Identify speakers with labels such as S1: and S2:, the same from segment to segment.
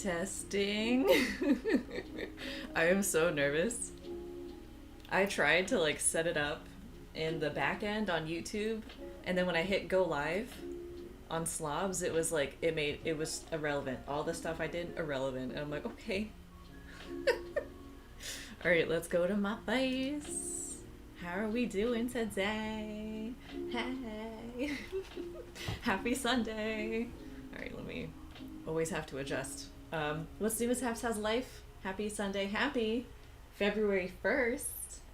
S1: Testing. I am so nervous. I tried to like set it up in the back end on YouTube, and then when I hit go live on Slobs, it was like it was irrelevant. All the stuff I did irrelevant, and I'm like, okay. All right, let's go to my face. How are we doing today? Hey. Happy Sunday. All right, let me always have to adjust. What's new, Miss How's life? Happy Sunday. Happy February 1st.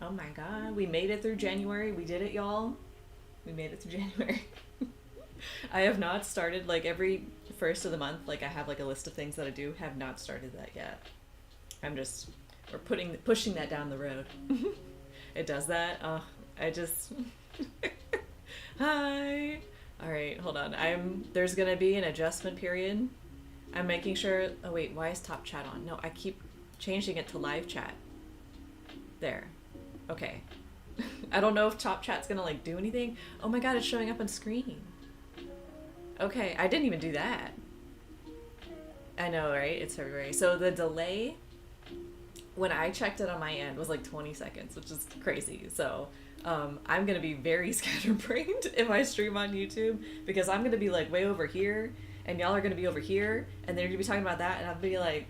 S1: Oh my god, we made it through January. We did it, y'all. We made it through January. I have not started, like, every first of the month, like, I have, like, a list of things that I do. Have not started that yet. We're pushing that down the road. It does that. I just... Hi! Alright, hold on. There's gonna be an adjustment period. I'm making sure... Oh wait, why is top chat on? No, I keep changing it to live chat. There. Okay. I don't know if top chat's gonna like do anything. Oh my god, it's showing up on screen. Okay, I didn't even do that. I know, right? It's February. So the delay, when I checked it on my end, was like 20 seconds, which is crazy. So I'm gonna be very scatterbrained if I stream on YouTube, because I'm gonna be like way over here, and y'all are gonna be over here, and they're gonna be talking about that, and I'll be like,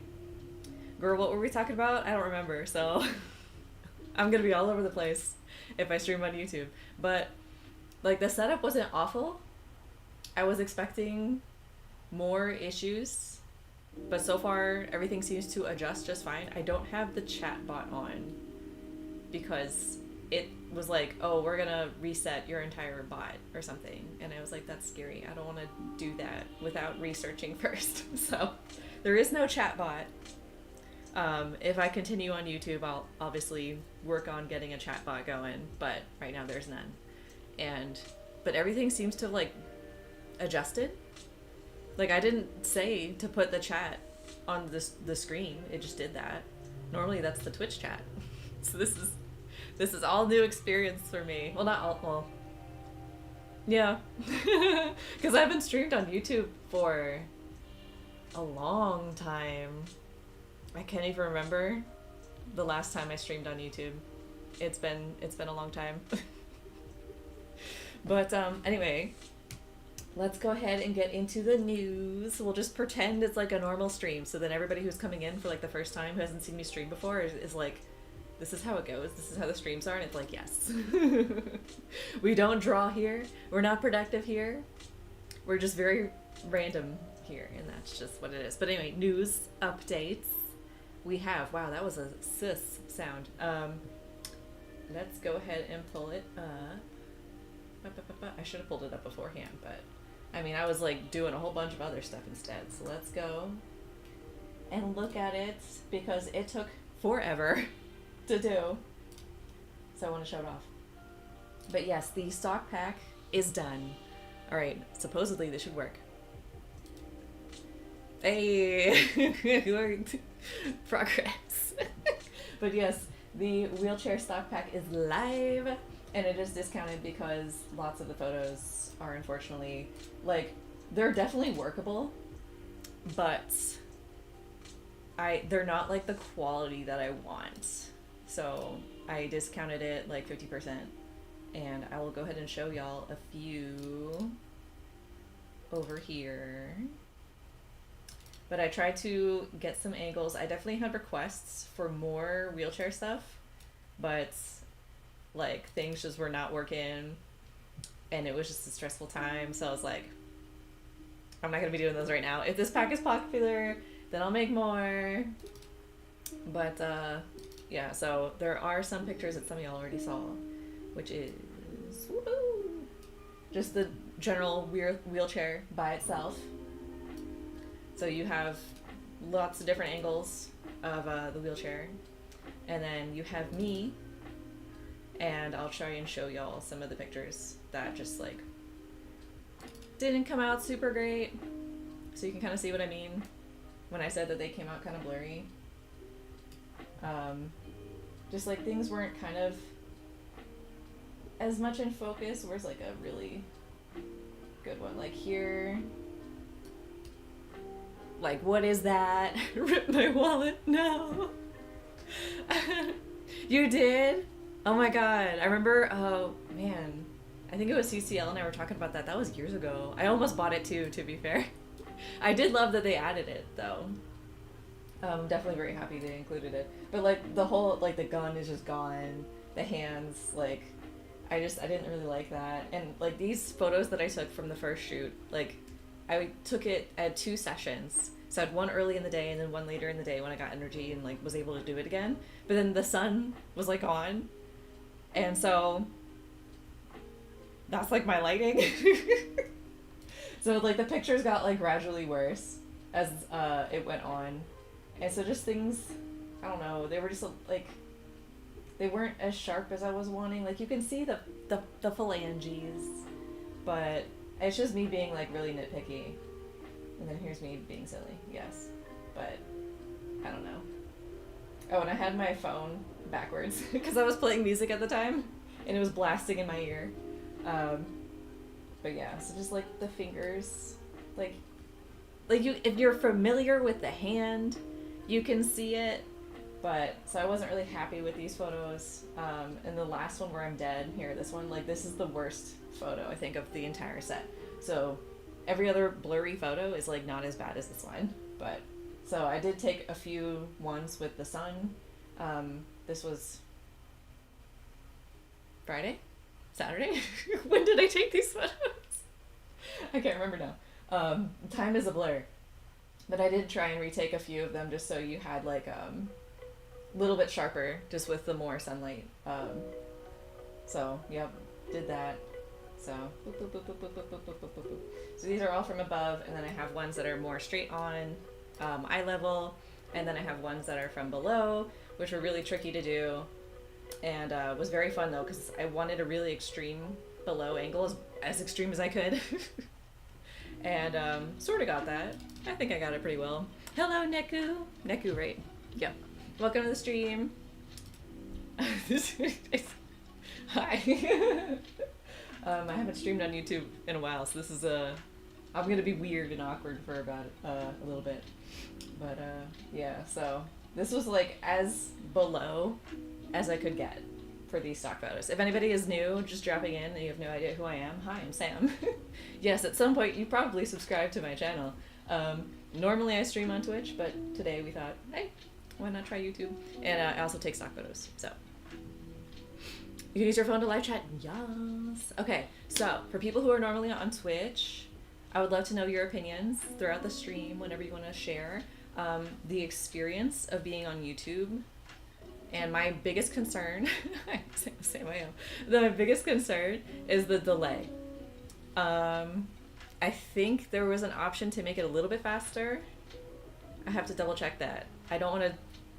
S1: girl, what were we talking about? I don't remember. So I'm gonna be all over the place if I stream on YouTube. But like the setup wasn't awful. I was expecting more issues, but so far everything seems to adjust just fine. I don't have the chat bot on because it was like, oh, we're gonna reset your entire bot or something, and I was like, that's scary. I don't want to do that without researching first. So there is no chat bot. If I continue on YouTube, I'll obviously work on getting a chat bot going, but right now there's none. But everything seems to have like adjusted. Like I didn't say to put the chat on the screen. It just did that. Normally that's the Twitch chat. So this is all new experience for me. Well, not all, well, yeah. Because I haven't streamed on YouTube for a long time. I can't even remember the last time I streamed on YouTube. It's been a long time. But anyway, let's go ahead and get into the news. We'll just pretend it's like a normal stream, so then everybody who's coming in for like the first time who hasn't seen me stream before is like, this is how it goes. This is how the streams are, and it's like, yes. We don't draw here. We're not productive here. We're just very random here, and that's just what it is. But anyway, news updates. We have, wow, that was a sis sound. Let's go ahead and pull it up. I should have pulled it up beforehand, but I mean, I was like doing a whole bunch of other stuff instead. So let's go and look at it because it took forever to do. So I want to show it off. But yes, the stock pack is done. All right, supposedly this should work. Hey, progress. But yes, the wheelchair stock pack is live, and it is discounted because lots of the photos are unfortunately, like, they're definitely workable, but they're not like the quality that I want. So I discounted it like 50%, and I will go ahead and show y'all a few over here. But I tried to get some angles. I definitely had requests for more wheelchair stuff, but like things just were not working, and it was just a stressful time. So I was like, I'm not gonna be doing those right now. If this pack is popular, then I'll make more. But yeah, so there are some pictures that some of y'all already saw, which is woohoo, just the general wheelchair by itself. So you have lots of different angles of the wheelchair, and then you have me, and I'll try and show y'all some of the pictures that just like didn't come out super great, so you can kind of see what I mean when I said that they came out kind of blurry. Just like things weren't kind of as much in focus. Where's like a really good one? Like here. Like, what is that? Rip my wallet? No. You did? Oh my god. I remember, oh man. I think it was CCL and I were talking about that. That was years ago. I almost bought it too, to be fair. I did love that they added it, though. I'm definitely very happy they included it. But, like, the whole, like, the gun is just gone. The hands, like, I didn't really like that. And, like, these photos that I took from the first shoot, like, I had 2 sessions. So I had one early in the day and then one later in the day when I got energy and, like, was able to do it again. But then the sun was, like, on. And so that's, like, my lighting. So, like, the pictures got, like, gradually worse as it went on. And so just things, I don't know, they were just, like, they weren't as sharp as I was wanting. Like, you can see the phalanges, but it's just me being, like, really nitpicky. And then here's me being silly, yes. But, I don't know. Oh, and I had my phone backwards, because I was playing music at the time, and it was blasting in my ear. But yeah, so just, like, the fingers, like you, if you're familiar with the hand, you can see it. But, so I wasn't really happy with these photos. And the last one where I'm dead, here, this one, like, this is the worst photo, I think, of the entire set. So, every other blurry photo is, like, not as bad as this one. But, so I did take a few ones with the sun. This was Friday? Saturday? When did I take these photos? I can't remember now. Time is a blur. But I did try and retake a few of them just so you had, like, little bit sharper just with the more sunlight. So yep, did that. So boop, boop, boop, boop, boop, boop, boop, boop, boop, boop. So these are all from above, and then I have ones that are more straight on eye level, and then I have ones that are from below, which were really tricky to do, and was very fun though because I wanted a really extreme below angle, as extreme as I could. And sort of got that. I think I got it pretty well. Hello, Neku. Neku, right? Yep. Welcome to the stream. Hi. I haven't streamed on YouTube in a while, so this is I'm gonna be weird and awkward for about a little bit. But yeah, so this was like as below as I could get for these stock photos. If anybody is new, just dropping in and you have no idea who I am, hi, I'm Sam. Yes, at some point you probably subscribed to my channel. Normally I stream on Twitch, but today we thought, hey, why not try YouTube? And I also take stock photos, so. You can use your phone to live chat, yes. Okay, so for people who are normally on Twitch, I would love to know your opinions throughout the stream, whenever you want to share the experience of being on YouTube. And my biggest concern, my biggest concern is the delay. I think there was an option to make it a little bit faster. I have to double check that. I don't want to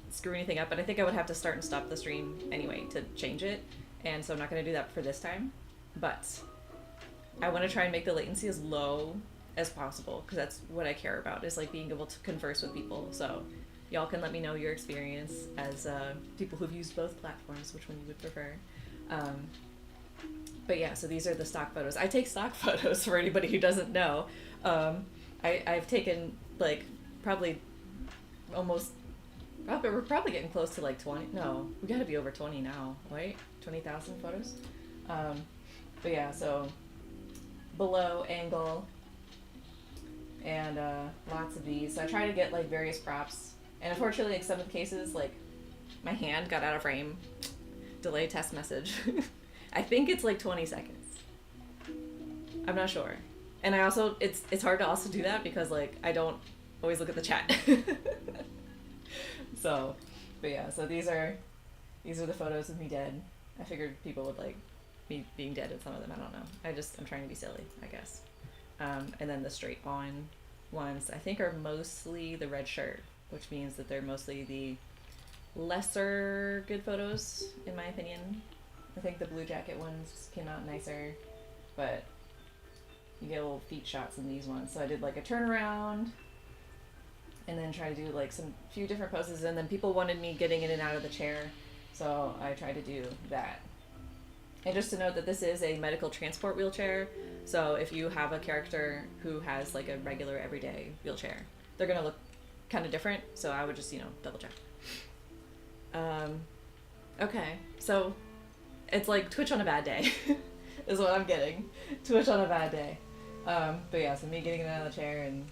S1: screw anything up, but I think I would have to start and stop the stream anyway to change it. And so I'm not going to do that for this time. But I want to try and make the latency as low as possible because that's what I care about, is like being able to converse with people. So y'all can let me know your experience as people who've used both platforms, which one you would prefer. But yeah, so these are the stock photos. I take stock photos for anybody who doesn't know. I've taken like probably almost, we're probably getting close to like 20. No, we gotta be over 20 now, right? 20,000 photos. But yeah, so below angle and lots of these. So I try to get like various props. And unfortunately, like some of the cases, like my hand got out of frame. Delay test message. I think it's like 20 seconds. I'm not sure. And I also, it's hard to also do that because like I don't always look at the chat. So, but yeah, so these are the photos of me dead. I figured people would like me being dead in some of them. I don't know. I'm trying to be silly, I guess. And then the straight on ones I think are mostly the red shirt, which means that they're mostly the lesser good photos in my opinion. I think the blue jacket ones came out nicer, but you get little feet shots in these ones. So I did like a turnaround and then try to do like some few different poses, and then people wanted me getting in and out of the chair, so I tried to do that. And just to note that this is a medical transport wheelchair, so if you have a character who has like a regular everyday wheelchair, they're gonna look kind of different, so I would just, you know, double check. Okay, so it's like Twitch on a bad day is what I'm getting. Twitch on a bad day. But yeah, so me getting out of the chair and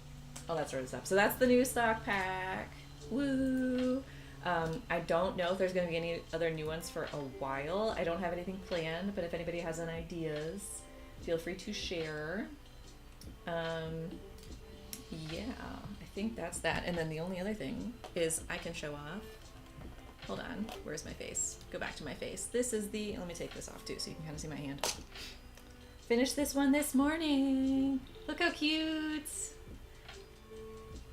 S1: all that sort of stuff. So that's the new stock pack. Woo! I don't know if there's going to be any other new ones for a while. I don't have anything planned, but if anybody has any ideas, feel free to share. Yeah, I think that's that. And then the only other thing is I can show off. Hold on, where's my face? Go back to my face. This is the, let me take this off too so you can kind of see my hand. Finished this one this morning. Look how cute.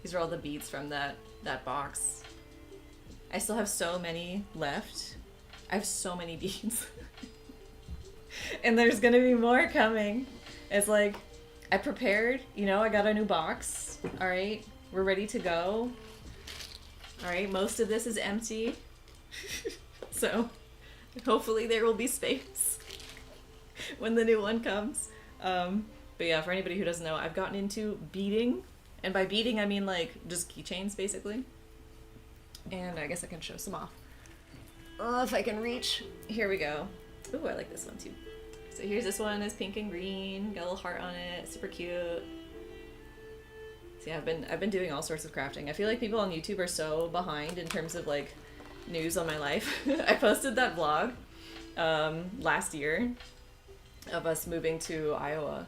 S1: These are all the beads from that box. I still have so many left. I have so many beads. And there's gonna be more coming. It's like, I prepared, you know, I got a new box. All right, we're ready to go. All right, most of this is empty. So hopefully there will be space when the new one comes. But yeah, for anybody who doesn't know, I've gotten into beading. And by beading, I mean like just keychains basically. And I guess I can show some off. Oh, if I can reach. Here we go. Ooh, I like this one too. So here's this one, is pink and green, got a little heart on it, super cute. So yeah, I've been doing all sorts of crafting. I feel like people on YouTube are so behind in terms of like news on my life. I posted that vlog last year of us moving to Iowa,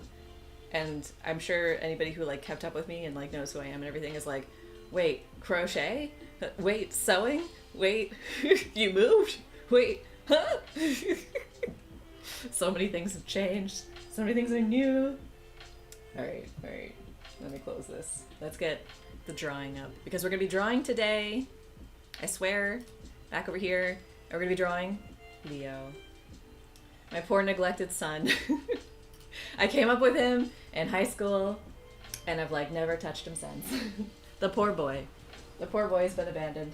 S1: and I'm sure anybody who like kept up with me and like knows who I am and everything is like, wait, crochet? Wait, sewing? Wait, you moved? Wait, huh? So many things have changed. So many things are new. All right. Let me close this. Let's get the drawing up because we're gonna be drawing today. I swear. Back over here. We're gonna be drawing Leo. My poor neglected son. I came up with him in high school and I've like never touched him since. The poor boy. The poor boy has been abandoned.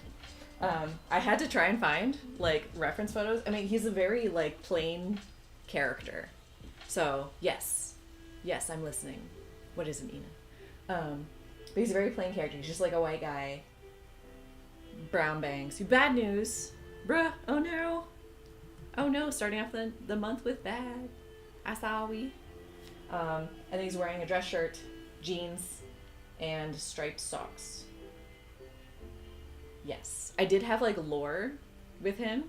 S1: I had to try and find like reference photos. I mean, he's a very like plain character. So yes, I'm listening. What is it, Ina? But he's a very plain character. He's just like a white guy. Brown bangs. Bad news. Bruh. Oh no. Oh no. Starting off the month with bad. Asawi. And he's wearing a dress shirt, jeans, and striped socks. Yes. I did have like lore with him.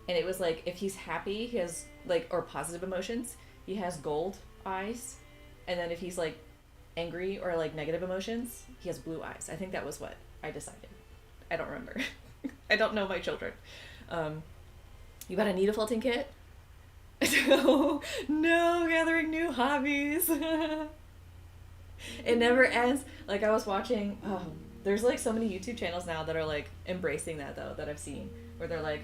S1: And it was like, if he's happy, he has like, or positive emotions, he has gold eyes. And then if he's like angry or like negative emotions, he has blue eyes. I think that was what I decided. I don't remember. I don't know my children. You got a needle felting kit? No, gathering new hobbies. It never ends. Like I was watching, there's like so many YouTube channels now that are like embracing that though, that I've seen, where they're like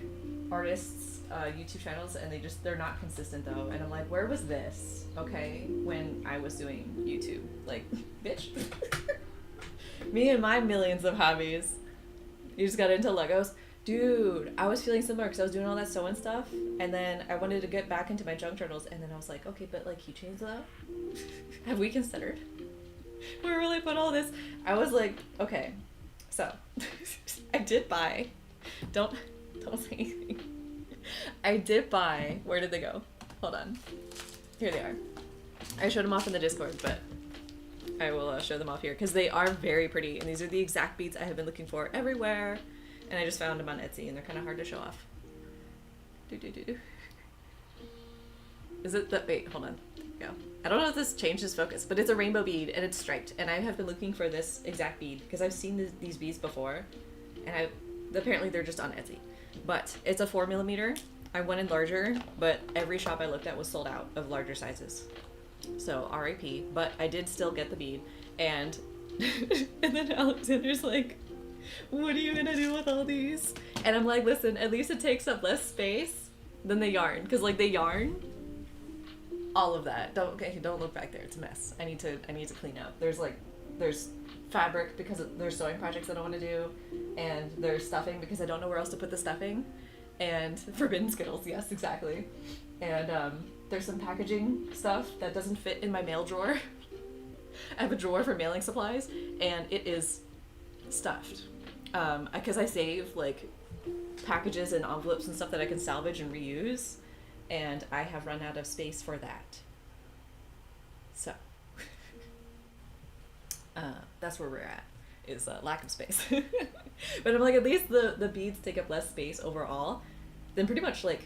S1: artists, YouTube channels, and they're not consistent though. And I'm like, where was this? Okay, when I was doing YouTube, like, bitch. Me and my millions of hobbies. You just got into Legos. Dude, I was feeling similar because I was doing all that sewing stuff, and then I wanted to get back into my junk journals, and then I was like, okay, but like keychains though? Have we considered? We really put all this. I was like, okay, so I did buy. Don't say anything. I did buy. Where did they go? Hold on. Here they are. I showed them off in the Discord, but I will show them off here because they are very pretty, and these are the exact beads I have been looking for everywhere. And I just found them on Etsy, and they're kind of hard to show off. Is it the... Wait, hold on. There we go. I don't know if this changes focus, but it's a rainbow bead, and it's striped. And I have been looking for this exact bead, because I've seen these beads before. And apparently they're just on Etsy. But it's a 4mm. I wanted larger, but every shop I looked at was sold out of larger sizes. So, RIP. But I did still get the bead. And then Alexander's like, what are you gonna do with all these? And I'm like, listen, at least it takes up less space than the yarn, because like the yarn, all of that, don't look back there, it's a mess. I need to clean up. There's fabric because there's sewing projects that I want to do, and there's stuffing because I don't know where else to put the stuffing, and forbidden Skittles, yes, exactly. And there's some packaging stuff that doesn't fit in my mail drawer. I have a drawer for mailing supplies, and it is stuffed. Because I save like packages and envelopes and stuff that I can salvage and reuse, and I have run out of space for that. So that's where we're at, is lack of space. But I'm like, at least the beads take up less space overall than pretty much like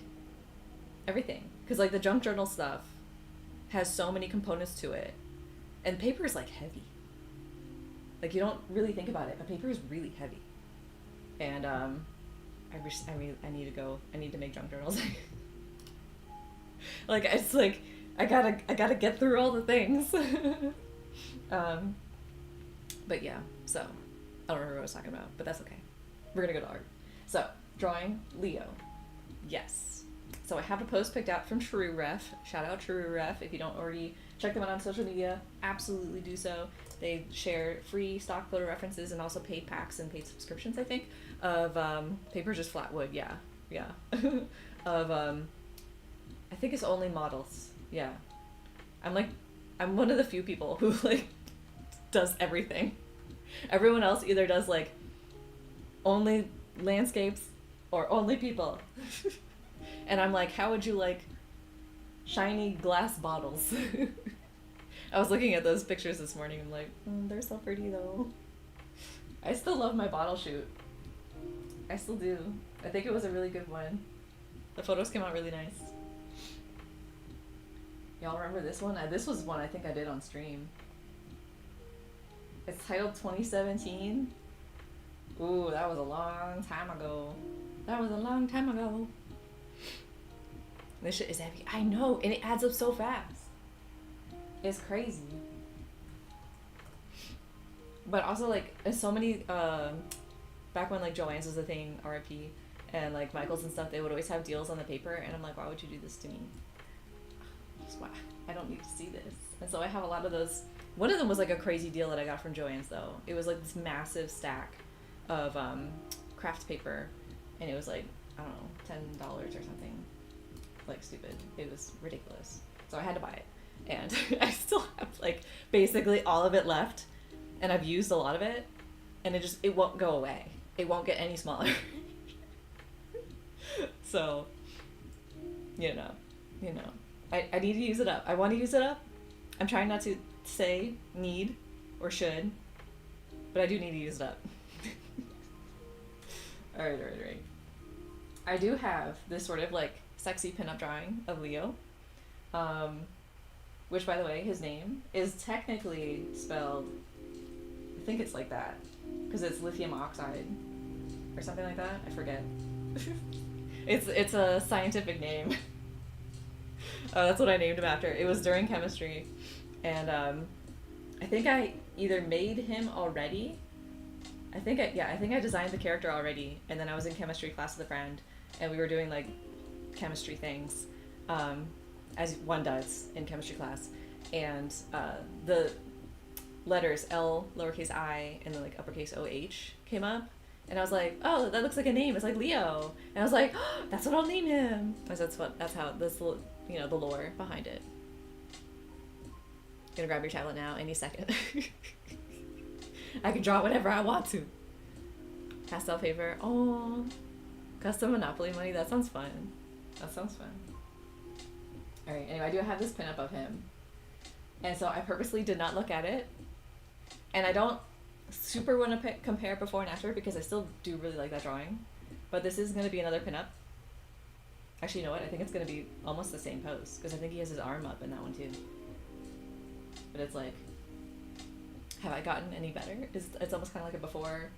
S1: everything, because like the junk journal stuff has so many components to it, and paper is like heavy. Like, you don't really think about it, but paper is really heavy. And I need to make junk journals. Like, it's like I gotta get through all the things. But yeah, so I don't remember what I was talking about, but that's okay. We're gonna go to art. So, drawing Leo. Yes. So I have a post picked out from TrueRef. Shout out TrueRef. If you don't already check them out on social media, absolutely do so. They share free stock photo references and also paid packs and paid subscriptions, I think, of paper, just flat wood. Yeah. Of I think it's only models. Yeah. I'm one of the few people who like does everything. Everyone else either does like only landscapes or only people. And I'm like, how would you like shiny glass bottles? I was looking at those pictures this morning. I'm like, they're so pretty though. I still love my bottle shoot. I still do. I think it was a really good one. The photos came out really nice. Y'all remember this one? This was one I think I did on stream. It's titled 2017. Ooh, that was a long time ago. This shit is heavy. I know, and it adds up so fast. It's crazy. But also, like, there's so many, back when, like, Joann's was a thing, RIP, and, like, Michael's and stuff, they would always have deals on the paper, and I'm like, why would you do this to me? Just why? I don't need to see this. And so I have a lot of those. One of them was, like, a crazy deal that I got from Joann's, though. It was, like, this massive stack of, craft paper, and it was, like, I don't know, $10 or something. Like, stupid. It was ridiculous. So I had to buy it. And I still have, like, basically all of it left, and I've used a lot of it, and it won't go away. It won't get any smaller. So, you know, I need to use it up. I want to use it up. I'm trying not to say need or should, but I do need to use it up. All right. I do have this sort of, like, sexy pinup drawing of Leo, which, by the way, his name is technically spelled, I think it's like that, because it's lithium oxide or something like that. I forget. It's a scientific name. That's what I named him after. It was during chemistry, and I think I either made him already. I think I designed the character already, and then I was in chemistry class with a friend, and we were doing, like, chemistry things, as one does in chemistry class, and the letters L, lowercase I, and then, like, uppercase OH came up, and I was like, oh, that looks like a name. It's like Leo, and I was like, oh, that's what I'll name him. That's how this, you know, the lore behind it. Gonna grab your tablet now any second. I can draw whatever I want to. Pastel paper. Oh, custom Monopoly money. That sounds fun. All right. Anyway, I do have this pinup of him, and so I purposely did not look at it, and I don't super want to compare before and after because I still do really like that drawing, but this is gonna be another pinup. Actually, you know what? I think it's gonna be almost the same pose because I think he has his arm up in that one too. But it's like, have I gotten any better? It's almost kind of like a before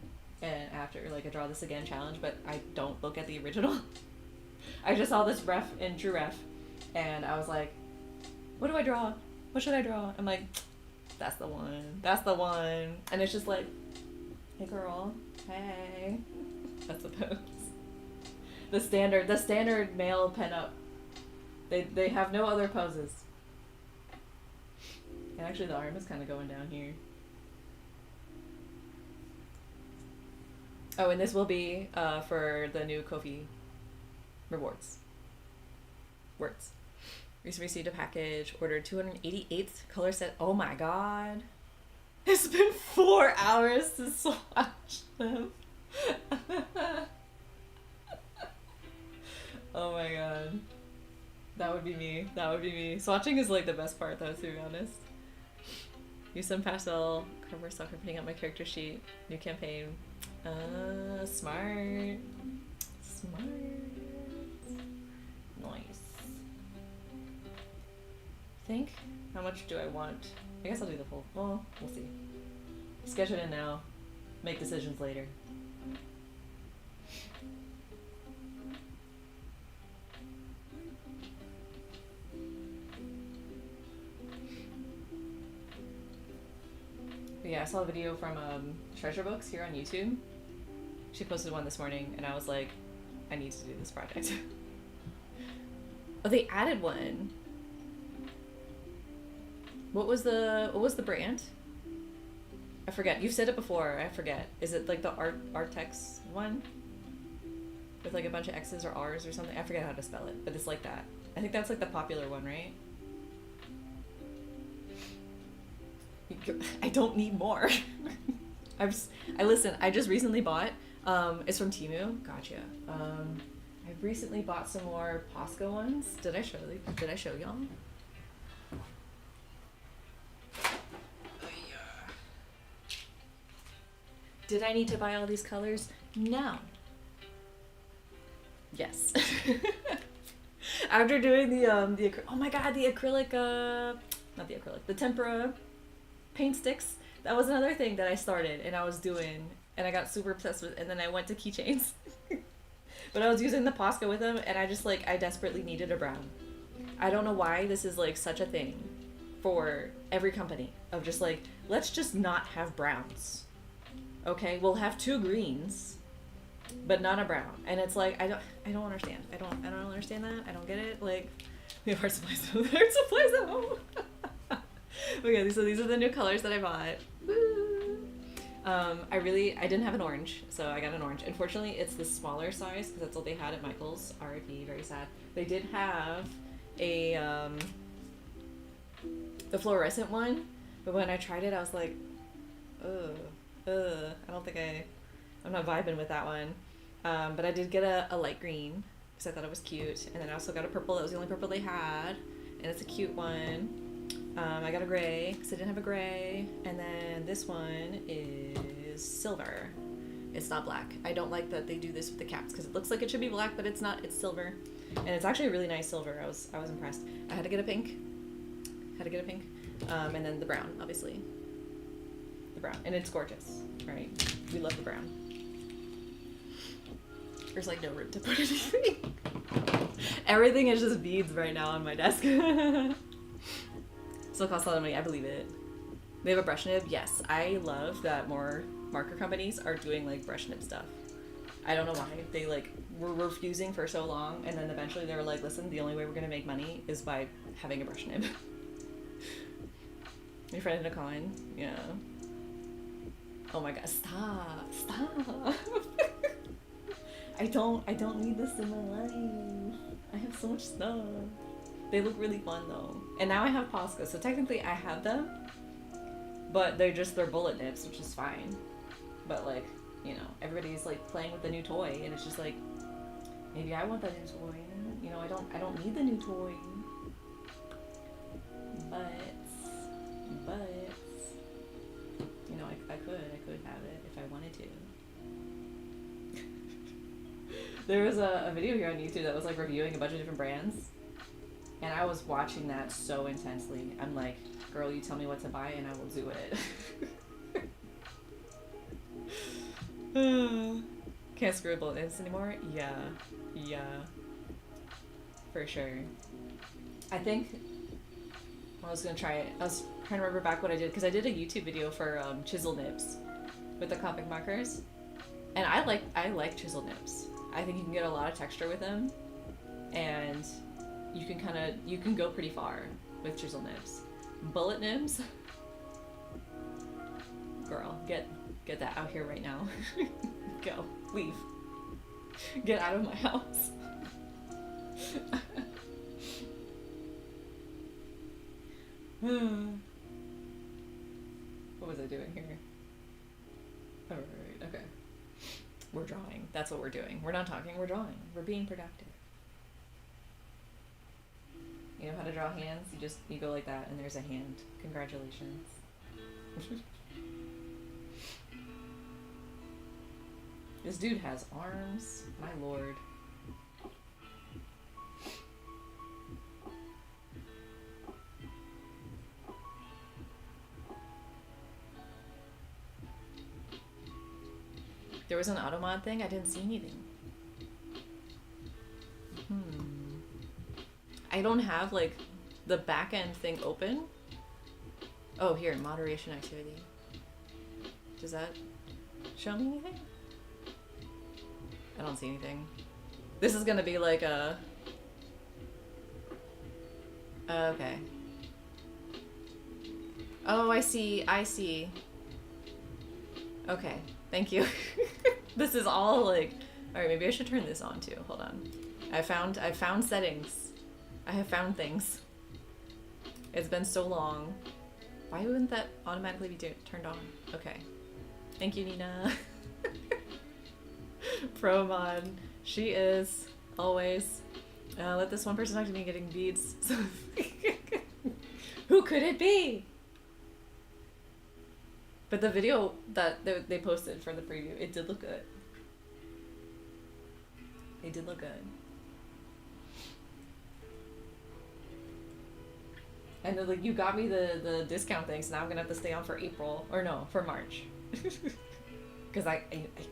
S1: and after, like a draw this again challenge, but I don't look at the original. I just saw this ref in TrueRef, and I was like, what do I draw? What should I draw? I'm like, that's the one. And it's just like, hey girl, hey. That's the pose. The standard male pinup. They have no other poses. And actually the arm is kind of going down here. Oh, and this will be for the new Ko-fi rewards. Words. Recently received a package, ordered 288th color set. Oh my god. It's been 4 hours to watch them. Oh my god. That would be me. That would be me. Swatching is like the best part though, to be honest. Use some pastel cover stock for putting up my character sheet. New campaign. Smart. Smart. Nice. Think? How much do I want? I guess I'll do the full. Well, we'll see. Sketch it in now. Make decisions later. But yeah, I saw a video from Treasure Books here on YouTube. She posted one this morning, and I was like, I need to do this project. Oh, they added one. What was the brand? I forget. You've said it before. I forget. Is it like the Artex one? With like a bunch of X's or R's or something? I forget how to spell it, but it's like that. I think that's like the popular one, right? I don't need more. Listen, I just recently bought, it's from Temu. Gotcha. I recently bought some more Posca ones. Did I show y'all? Did I need to buy all these colors? No. Yes. After doing the oh my god, the acrylic, not the acrylic, the tempera paint sticks. That was another thing that I started and I was doing and I got super obsessed with, and then I went to keychains. But I was using the Posca with them, and I just like, I desperately needed a brown. I don't know why this is like such a thing for every company of just like, let's just not have browns. Okay, we'll have 2 greens, but not a brown. And it's like, I don't understand. I don't understand that. I don't get it. Like, we have art supplies. Art supplies at home. Okay, so these are the new colors that I bought. Woo! I didn't have an orange, so I got an orange. Unfortunately, it's the smaller size because that's all they had at Michael's. RIP, very sad. They did have a the fluorescent one, but when I tried it, I was like, I don't think I'm not vibing with that one. But I did get a light green because I thought it was cute, and then I also got a purple. That was the only purple they had, and it's a cute one. I got a gray because I didn't have a gray, and then this one is silver. It's not black. I don't like that they do this with the caps because it looks like it should be black, but it's not. It's silver, and it's actually a really nice silver. I was impressed. I had to get a pink. And then the brown, obviously. The brown, and it's gorgeous, right? We love the brown. There's like no room to put anything. Everything is just beads right now on my desk. Still costs a lot of money, I believe it. They have a brush nib. Yes, I love that more marker companies are doing like brush nib stuff. I don't know why. They like were refusing for so long, and then eventually they were like, listen, the only way we're gonna make money is by having a brush nib. Your friend in a coin? Yeah. Oh my god, stop. I don't need this in my life. I have so much stuff. They look really fun though. And now I have Posca, so technically I have them, but they're bullet nibs, which is fine. But like, you know, everybody's like playing with the new toy, and it's just like, maybe I want that new toy. You know, I don't need the new toy. But you know, I could have it if I wanted to. There was a video here on YouTube that was like reviewing a bunch of different brands, and I was watching that so intensely. I'm like, girl, you tell me what to buy and I will do it. Can't screw with bullet nibs anymore? Yeah. For sure. I think I was gonna try it. I was trying to remember back what I did, because I did a YouTube video for chisel nibs with the Copic markers, and I like chisel nibs. I think you can get a lot of texture with them, and you can go pretty far with chisel nibs. Bullet nibs, girl, get that out here right now. Go, leave, get out of my house. What was I doing here? Oh, right, okay. We're drawing. That's what we're doing. We're not talking, we're drawing. We're being productive. You know how to draw hands? You go like that and there's a hand. Congratulations. This dude has arms. My lord. There was an automod thing? I didn't see anything. I don't have, like, the back end thing open. Oh, here, moderation activity. Does that show me anything? I don't see anything. This is gonna be like a... okay. Oh, I see. Okay, thank you. This is all like... Alright, maybe I should turn this on too. Hold on. I found settings. I have found things. It's been so long. Why wouldn't that automatically be turned on? Okay. Thank you, Nina. Pro mod. She is. Always. Let this one person talk to me getting beads. Who could it be? But the video that they posted for the preview, it did look good. It did look good. And then, like, you got me the discount thing, so now I'm gonna have to stay on for April. Or no, for March. Because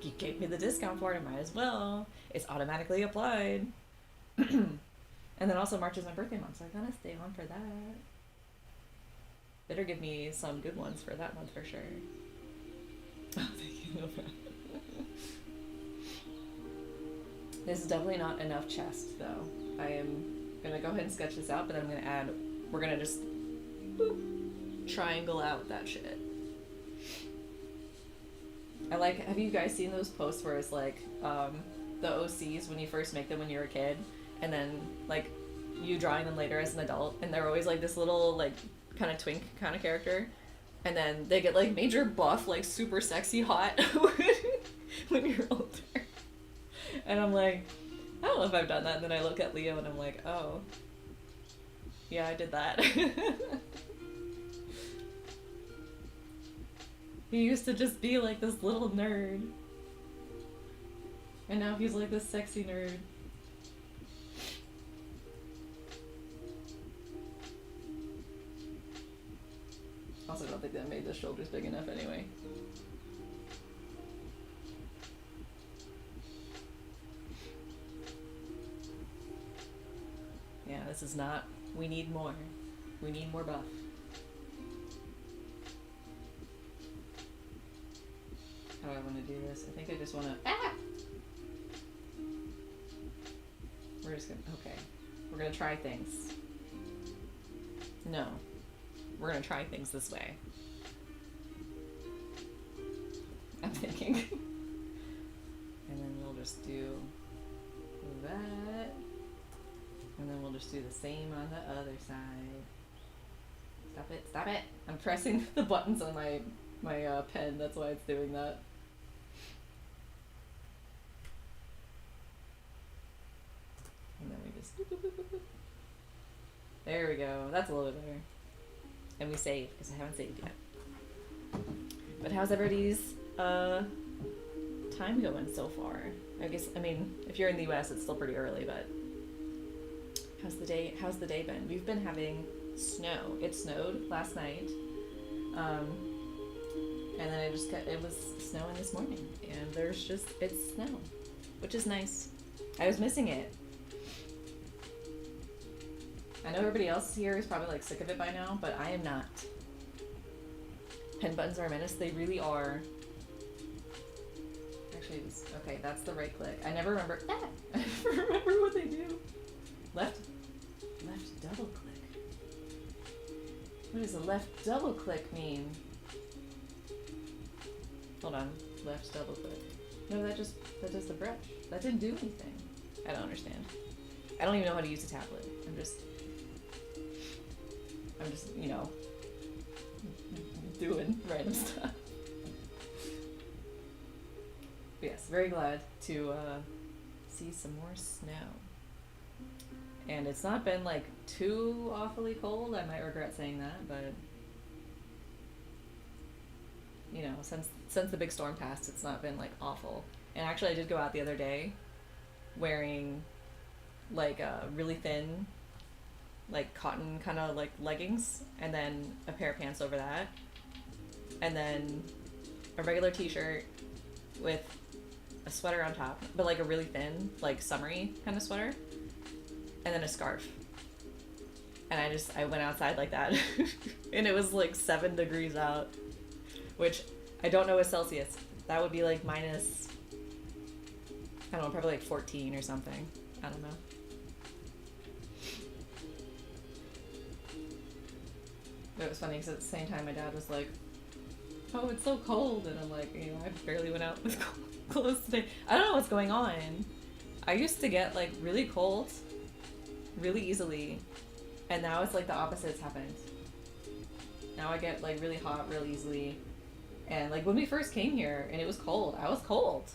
S1: you gave me the discount for it, I might as well. It's automatically applied. And then also March is my birthday month, so I gotta stay on for that. Better give me some good ones for that month for sure. Oh, thank you. No problem. This is definitely not enough chest, though. I am gonna go ahead and sketch this out, but then I'm gonna add... We're gonna just boop, triangle out that shit. I like... Have you guys seen those posts where it's like the OCs when you first make them when you're a kid, and then like you drawing them later as an adult, and they're always like this little like kind of twink kind of character, and then they get like major buff, like super sexy hot when you're older. And I'm like, I don't know if I've done that. And then I look at Leo and I'm like, oh, yeah, I did that. He used to just be like this little nerd. And now he's like this sexy nerd. Also, I don't think that made the shoulders big enough anyway. Yeah, this is not... We need more. We need more buff. How do I want to do this? I think I just want to... Ah! We're just gonna... Okay. We're gonna try things. No. We're gonna try things this way. I'm thinking. And then we'll just do that. And then we'll just do the same on the other side. Stop it, stop it! I'm pressing the buttons on my pen, that's why it's doing that. And then we just... Boop, boop, boop, boop. There we go, that's a little bit better. And we save, because I haven't saved yet. But how's everybody's time going so far? I guess, I mean, if you're in the US, it's still pretty early, but how's the day been? We've been having snow. It snowed last night. And then it was snowing this morning. And it's snow, which is nice. I was missing it. I know everybody else here is probably like sick of it by now, but I am not. Pen buttons are a menace. They really are. Actually, okay, that's the right click. I never remember. I never remember what they do. Left double click. What does a left double click mean? Hold on. Left double click. No, that does the brush. That didn't do anything. I don't understand. I don't even know how to use a tablet. I'm just, you know, doing random stuff. But yes, very glad to see some more snow. And it's not been like too awfully cold. I might regret saying that, but you know, since the big storm passed, it's not been like awful. And actually, I did go out the other day wearing like really thin, like cotton kind of like leggings, and then a pair of pants over that, and then a regular t-shirt with a sweater on top, but like a really thin, like summery kind of sweater, and then a scarf. And I went outside like that. And it was like 7 degrees out, which I don't know is Celsius. That would be like minus, I don't know, probably like 14 or something. I don't know. But it was funny because at the same time my dad was like, oh, it's so cold. And I'm like, you know, I barely went out with clothes today. I don't know what's going on. I used to get like really cold really easily. And now it's like the opposite's happened. Now I get like really hot real easily. And like when we first came here and it was cold, I was cold.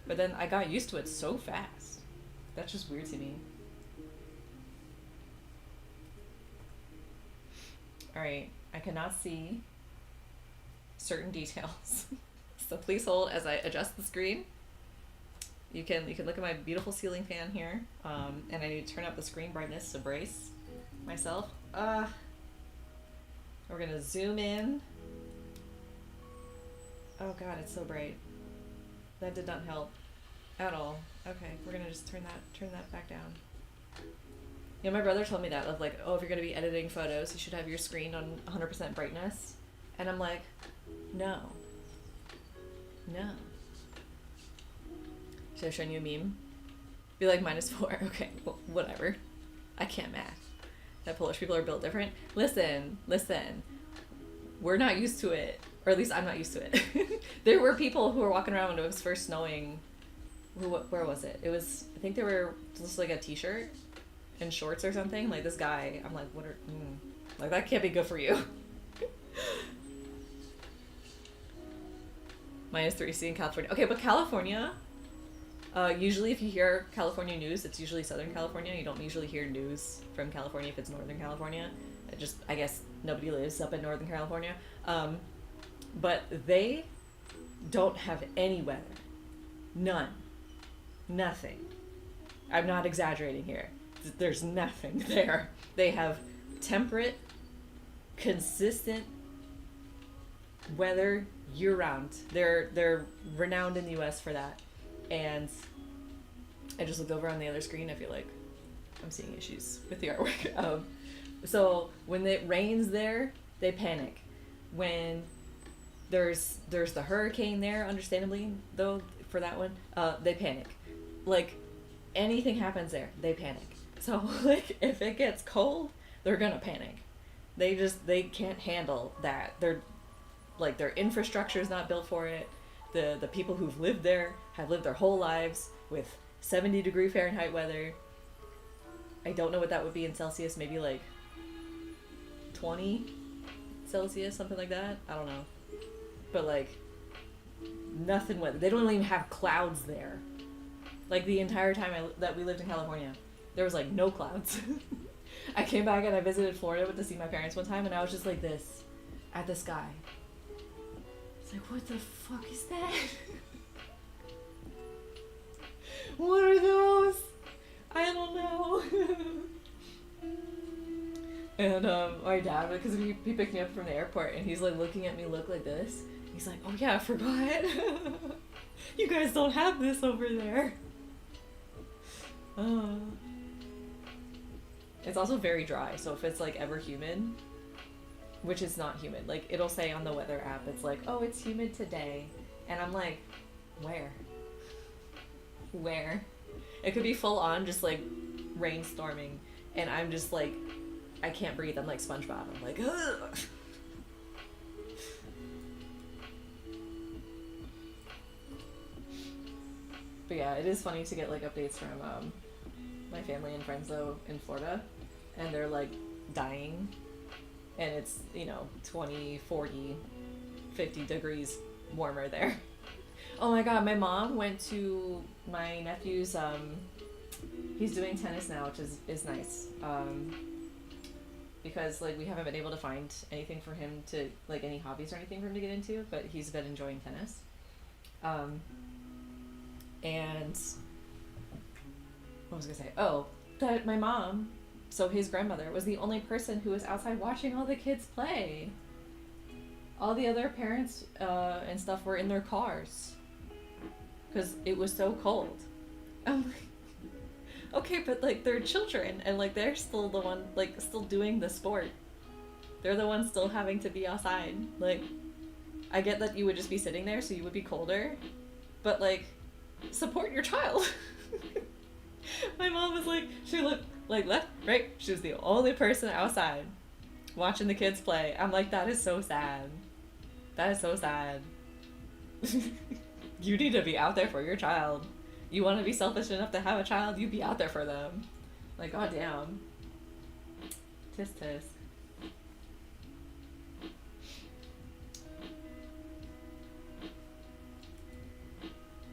S1: But then I got used to it so fast. That's just weird to me. Alright, I cannot see certain details. So please hold as I adjust the screen. You can look at my beautiful ceiling fan here. And I need to turn up the screen brightness to brace myself. We're gonna zoom in. Oh god, it's so bright. That did not help at all. Okay, we're gonna just turn that back down. You know, my brother told me that, of like, oh, if you're gonna be editing photos, you should have your screen on 100% brightness. And I'm like, no. Should I show you a meme? Be like, -4. Okay, well, whatever. I can't math. That Polish people are built different. Listen. We're not used to it. Or at least I'm not used to it. There were people who were walking around when it was first snowing. Where was it? It was, I think they were just like a t-shirt and shorts or something. Like this guy, I'm like, what are, like that can't be good for you. -3C in California. Okay, but California, usually if you hear California news, it's usually Southern California. You don't usually hear news from California if it's Northern California. I guess nobody lives up in Northern California. But they don't have any weather. None. Nothing. I'm not exaggerating here. There's nothing there. They have temperate, consistent weather year-round. They're renowned in the US for that. And I just looked over on the other screen. I feel like I'm seeing issues with the artwork. So when it rains there, they panic. When there's the hurricane there, understandably, though, for that one, they panic. Like, anything happens there, they panic. So, like, if it gets cold, they're gonna panic. They can't handle that. Their infrastructure is not built for it. The people who've lived there have lived their whole lives with 70-degree Fahrenheit weather. I don't know what that would be in Celsius, maybe like 20 Celsius, something like that. I don't know. But like, nothing weather. They don't even have clouds there. Like the entire time that we lived in California, there was like no clouds. I came back and I visited Florida to see my parents one time, and I was just like this at the sky. It's like, what the fuck is that? What are those? I don't know. And my dad, because he picked me up from the airport, and he's like looking at me like this. He's like, oh yeah, I forgot. You guys don't have this over there. It's also very dry, so if it's like ever humid, which is not humid, like it'll say on the weather app, it's like, oh, it's humid today. And I'm like, where? It could be full on just like rainstorming, and I'm just like, I can't breathe. I'm like SpongeBob. I'm like, ugh. But yeah, it is funny to get like updates from my family and friends though in Florida, and they're like dying and it's, you know, 20, 40, 50 degrees warmer there. Oh my god, my mom went to my nephew's, he's doing tennis now, which is nice. Because like we haven't been able to find anything for him to, like, any hobbies or anything for him to get into, but he's been enjoying tennis. And what was I gonna say? Oh, that my mom, so his grandmother, was the only person who was outside watching all the kids play. All the other parents and stuff were in their cars because it was so cold. I'm like, okay, but like they're children and like they're still the one, like, still doing the sport. They're the ones still having to be outside. Like, I get that you would just be sitting there so you would be colder, but like, support your child. My mom was like, she looked like left, right. She was the only person outside watching the kids play. I'm like, that is so sad. That is so sad. You need to be out there for your child. You want to be selfish enough to have a child, you be out there for them. Like, goddamn. Tisk tisk.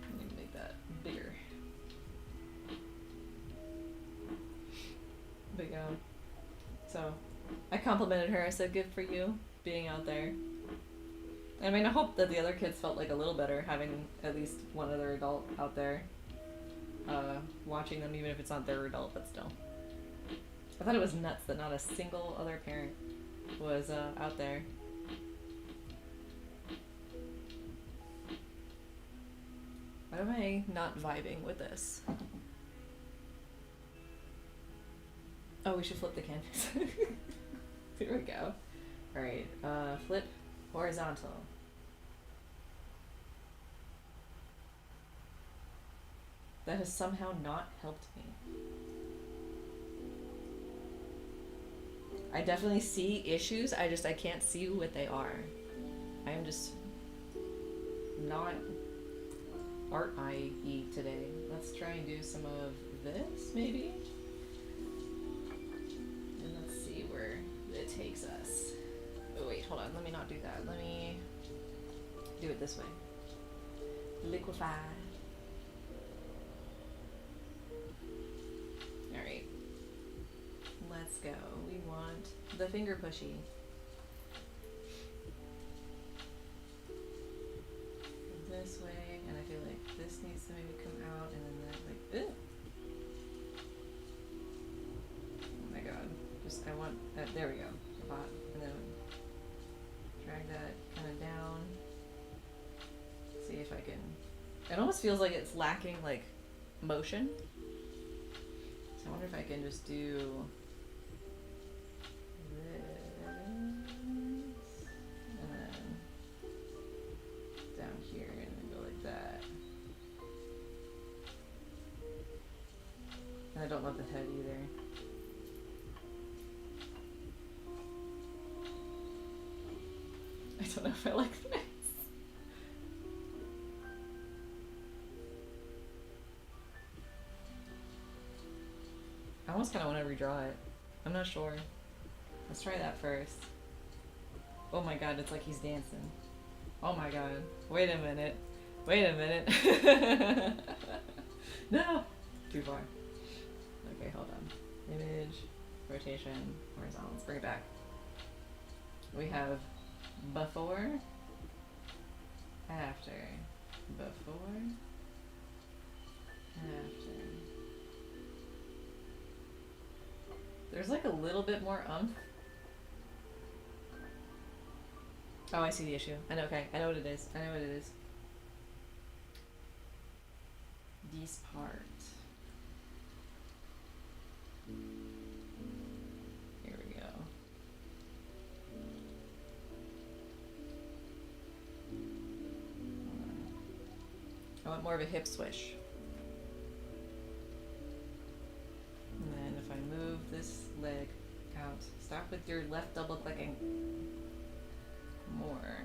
S1: Let me make that bigger. But yeah. So, I complimented her. I said, good for you being out there. I mean, I hope that the other kids felt like a little better having at least one other adult out there watching them, even if it's not their adult, but still. I thought it was nuts that not a single other parent was out there. Why am I not vibing with this? Oh, we should flip the canvas. Here we go. Alright, flip horizontal. That has somehow not helped me. I definitely see issues, I can't see what they are. I am just not art-eye-y today. Let's try and do some of this, maybe? And let's see where it takes us. Oh wait, hold on, let me not do that. Let me do it this way. Liquefy. Alright. Let's go. We want the finger pushy. This way, and I feel like this needs to maybe come out, and then that, like, ew. Oh my god. Just, I want that, there we go. Spot, and then drag that kind of down. See if I can, it almost feels like it's lacking, like, motion. So I wonder if I can just do this, and then down here, and then go like that. And I don't love the head either. I don't know if I like this. I almost kind of want to redraw it. I'm not sure. Let's try that first. Oh my god, it's like he's dancing. Oh my god. Wait a minute. Wait a minute. No! Too far. Okay, hold on. Image, rotation, horizontal. Let's bring it back. We have before, after, before, after. There's like a little bit more umph. Oh, I see the issue. I know, okay. I know what it is. I know what it is. This part. Here we go. I want more of a hip swish. And then if I move this leg out, stop with your left double clicking. More.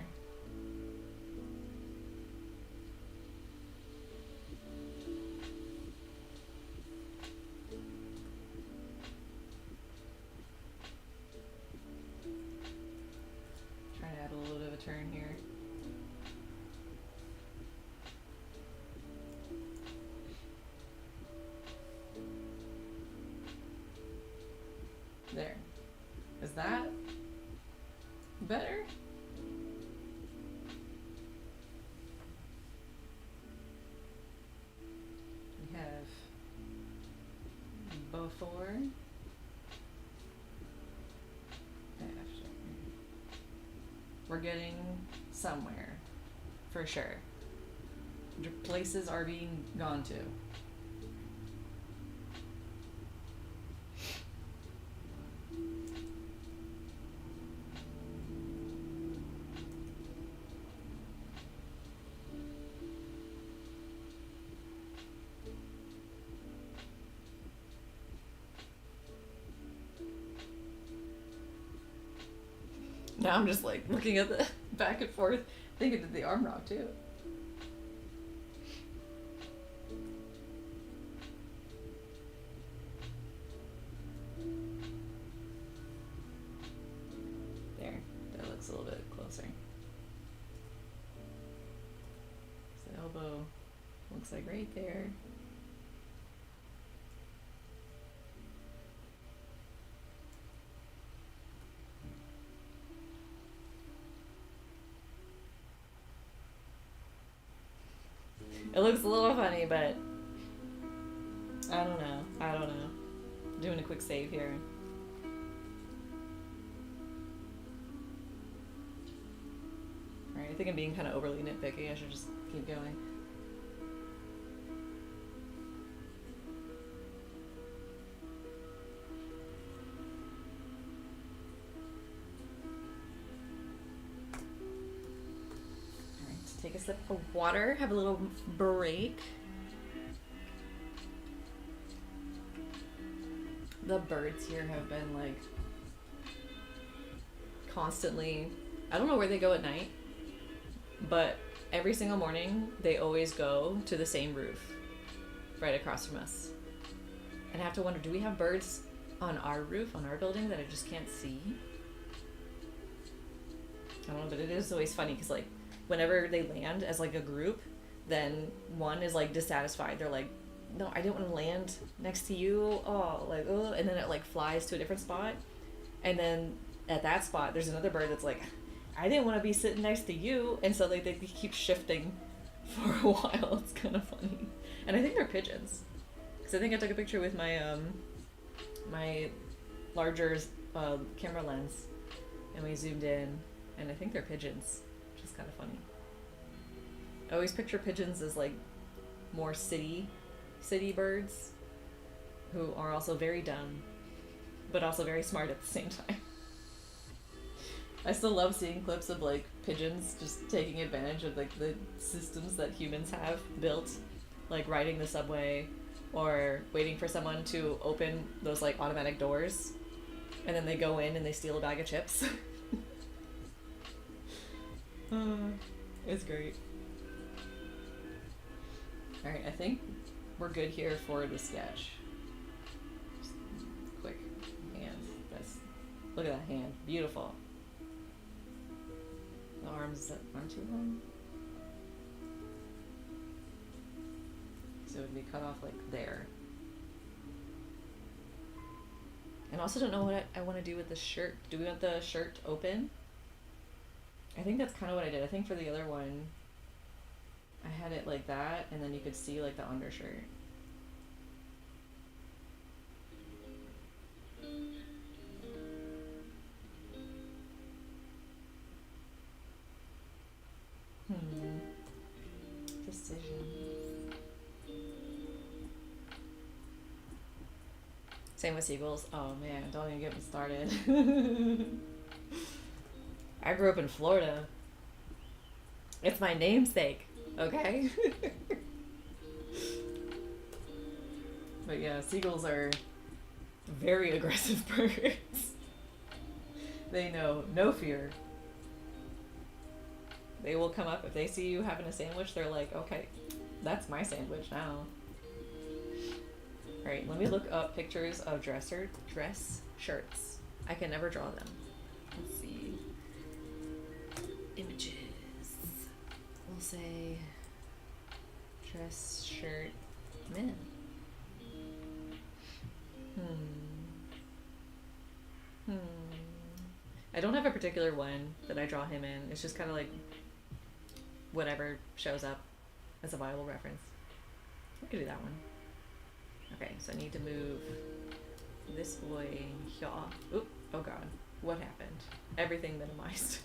S1: There. Is that better? We have before, after. We're getting somewhere, for sure. Places are being gone to. Now I'm just like looking at the back and forth, thinking of the arm rock too. There, that looks a little bit closer. So the elbow looks like right there. It looks a little funny, but I don't know. Doing a quick save here. Alright, I think I'm being kind of overly nitpicky. I should just keep going. Take a sip of water, have a little break. The birds here have been like constantly, I don't know where they go at night, but every single morning they always go to the same roof right across from us. And I have to wonder, do we have birds on our roof, on our building that I just can't see? I don't know, but it is always funny because like whenever they land as like a group, then one is like dissatisfied. They're like, no, I didn't want to land next to you. Oh, like, oh, and then it like flies to a different spot. And then at that spot, there's another bird that's like, I didn't want to be sitting next to you. And so like they keep shifting for a while. It's kind of funny. And I think they're pigeons. Because I think I took a picture with my, my larger camera lens and we zoomed in and I think they're pigeons. Which is kind of funny. I always picture pigeons as like more city birds who are also very dumb but also very smart at the same time. I still love seeing clips of like pigeons just taking advantage of like the systems that humans have built, like riding the subway or waiting for someone to open those like automatic doors and then they go in and they steal a bag of chips. It's great. Alright, I think we're good here for the sketch. Just quick hands. Look at that hand. Beautiful. The arms aren't too long. So it would be cut off like there. And I also don't know what I want to do with the shirt. Do we want the shirt open? I think that's kind of what I did. I think for the other one, I had it like that, and then you could see like the undershirt. Decision. Same with seagulls. Oh man, don't even get me started. I grew up in Florida. It's my namesake, okay? But yeah, seagulls are very aggressive birds. They know no fear. They will come up if they see you having a sandwich. They're like, okay, that's my sandwich now. All right, let me look up pictures of dress shirts. I can never draw them. Let's see. Images. We'll say dress shirt men. I don't have a particular one that I draw him in. It's just kind of like whatever shows up as a viable reference. We could do that one. Okay, so I need to move this boy here. Oop, oh god. What happened? Everything minimized.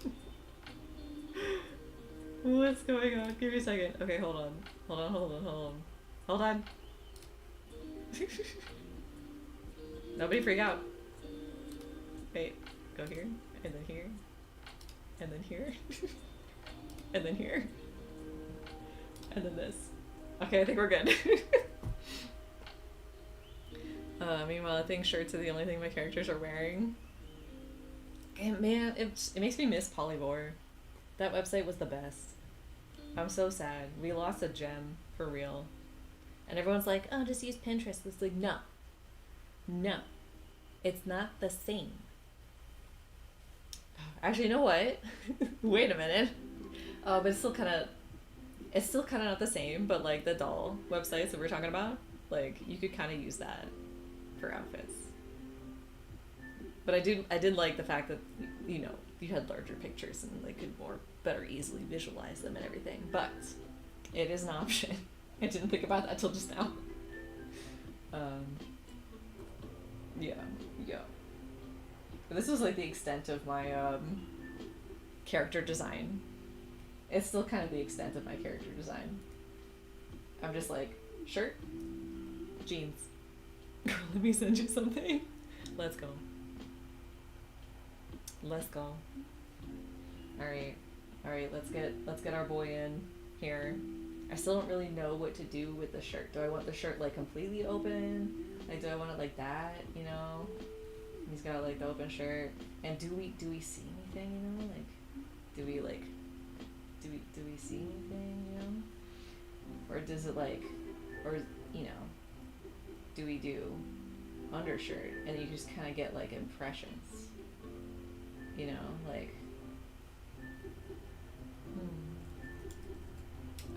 S1: What's going on? Give me a second. Okay, hold on. Hold on, hold on, hold on. Hold on. Nobody freak out. Wait, go here, and then here, and then here, and then here, and then this. Okay, I think we're good. Meanwhile, I think shirts are the only thing my characters are wearing. And man, it makes me miss Polyvore. That website was the best. I'm so sad. We lost a gem, for real. And everyone's like, oh, just use Pinterest. It's like, no. No. It's not the same. Actually, you know what? Wait a minute. But it's still kind of not the same, but like the doll websites that we're talking about, like you could kind of use that for outfits. But I did like the fact that, you know, you had larger pictures and they could better easily visualize them and everything. But it is an option. I didn't think about that till just now. Yeah. But this was like the extent of my character design. It's still kind of the extent of my character design. I'm just like, shirt, jeans. Let me send you something. Let's go. Let's go. Alright, let's get our boy in here. I still don't really know what to do with the shirt. Do I want the shirt like completely open? Like, do I want it like that, you know? He's got like the open shirt. And do we see anything, you know? Like, do we see anything, you know? Or does it like, or, you know, do we do undershirt and you just kind of get like impressions, you know, like,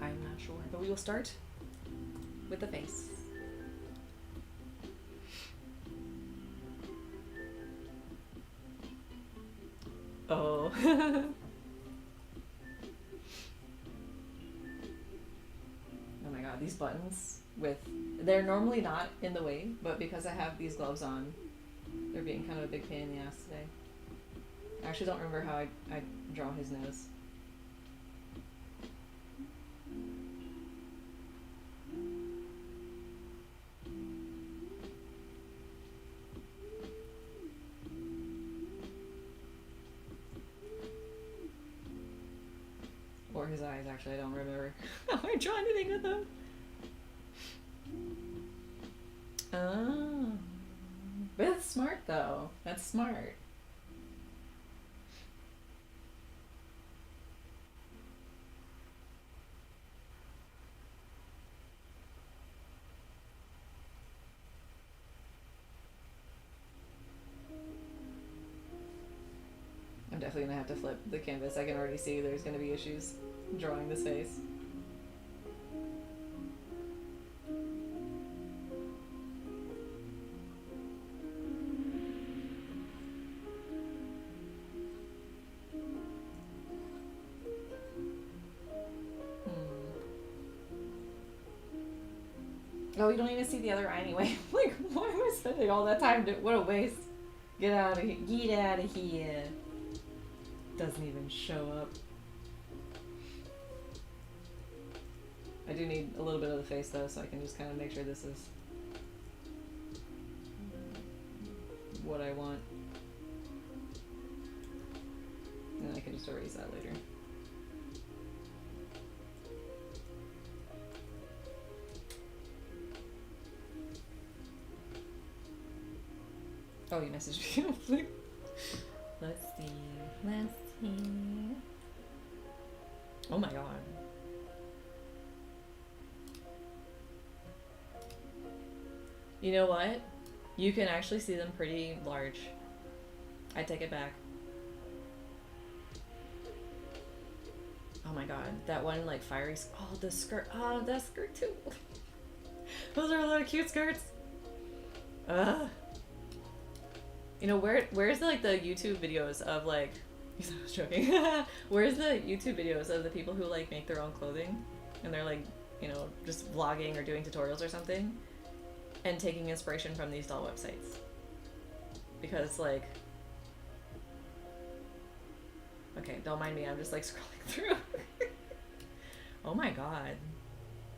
S1: I'm not sure, but we will start with the face. Oh. Oh my god, these buttons they're normally not in the way, but because I have these gloves on, they're being kind of a big pain in the ass today. I actually don't remember how I draw his nose. Or his eyes, actually, I don't remember how I draw anything with them. Oh. But that's smart, though. That's smart. I'm definitely gonna have to flip the canvas. I can already see there's gonna be issues drawing this face. Oh, you don't even see the other eye anyway. Like, why am I spending all that time? What a waste. Get out of here. Get out of here. Doesn't even show up. I do need a little bit of the face though, so I can just kind of make sure this is what I want. And then I can just erase that later. Oh, you messaged me. Let's see. Let's see. Oh my god. You know what? You can actually see them pretty large. I take it back. Oh my god. That one like fiery. Oh, the skirt. Oh, that skirt too. Those are a lot of cute skirts. Ugh. You know, where's the, like, the YouTube videos of, like, I was joking. Where's the YouTube videos of the people who, like, make their own clothing? And they're, like, you know, just vlogging or doing tutorials or something? And taking inspiration from these doll websites. Because, like... Okay, don't mind me, I'm just, like, scrolling through. Oh my god.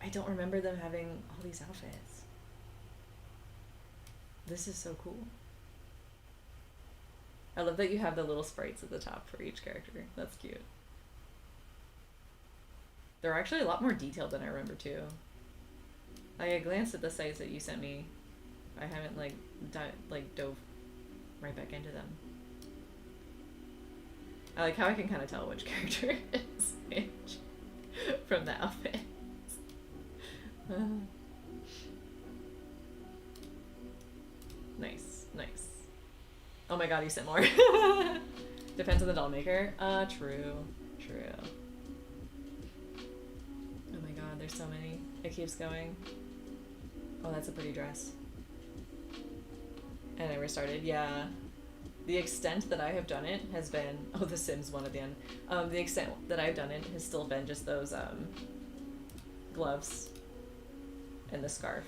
S1: I don't remember them having all these outfits. This is so cool. I love that you have the little sprites at the top for each character. That's cute. They're actually a lot more detailed than I remember too. I glanced at the sites that you sent me. I haven't like dove right back into them. I like how I can kind of tell which character is which from the outfits. Nice, nice. Oh my god, you sent more. Depends on the doll maker. True. Oh my god, there's so many. It keeps going. Oh, that's a pretty dress. And I restarted, yeah. The extent that I have done it has been... Oh, the Sims one at the end. The extent that I've done it has still been just those gloves and the scarf.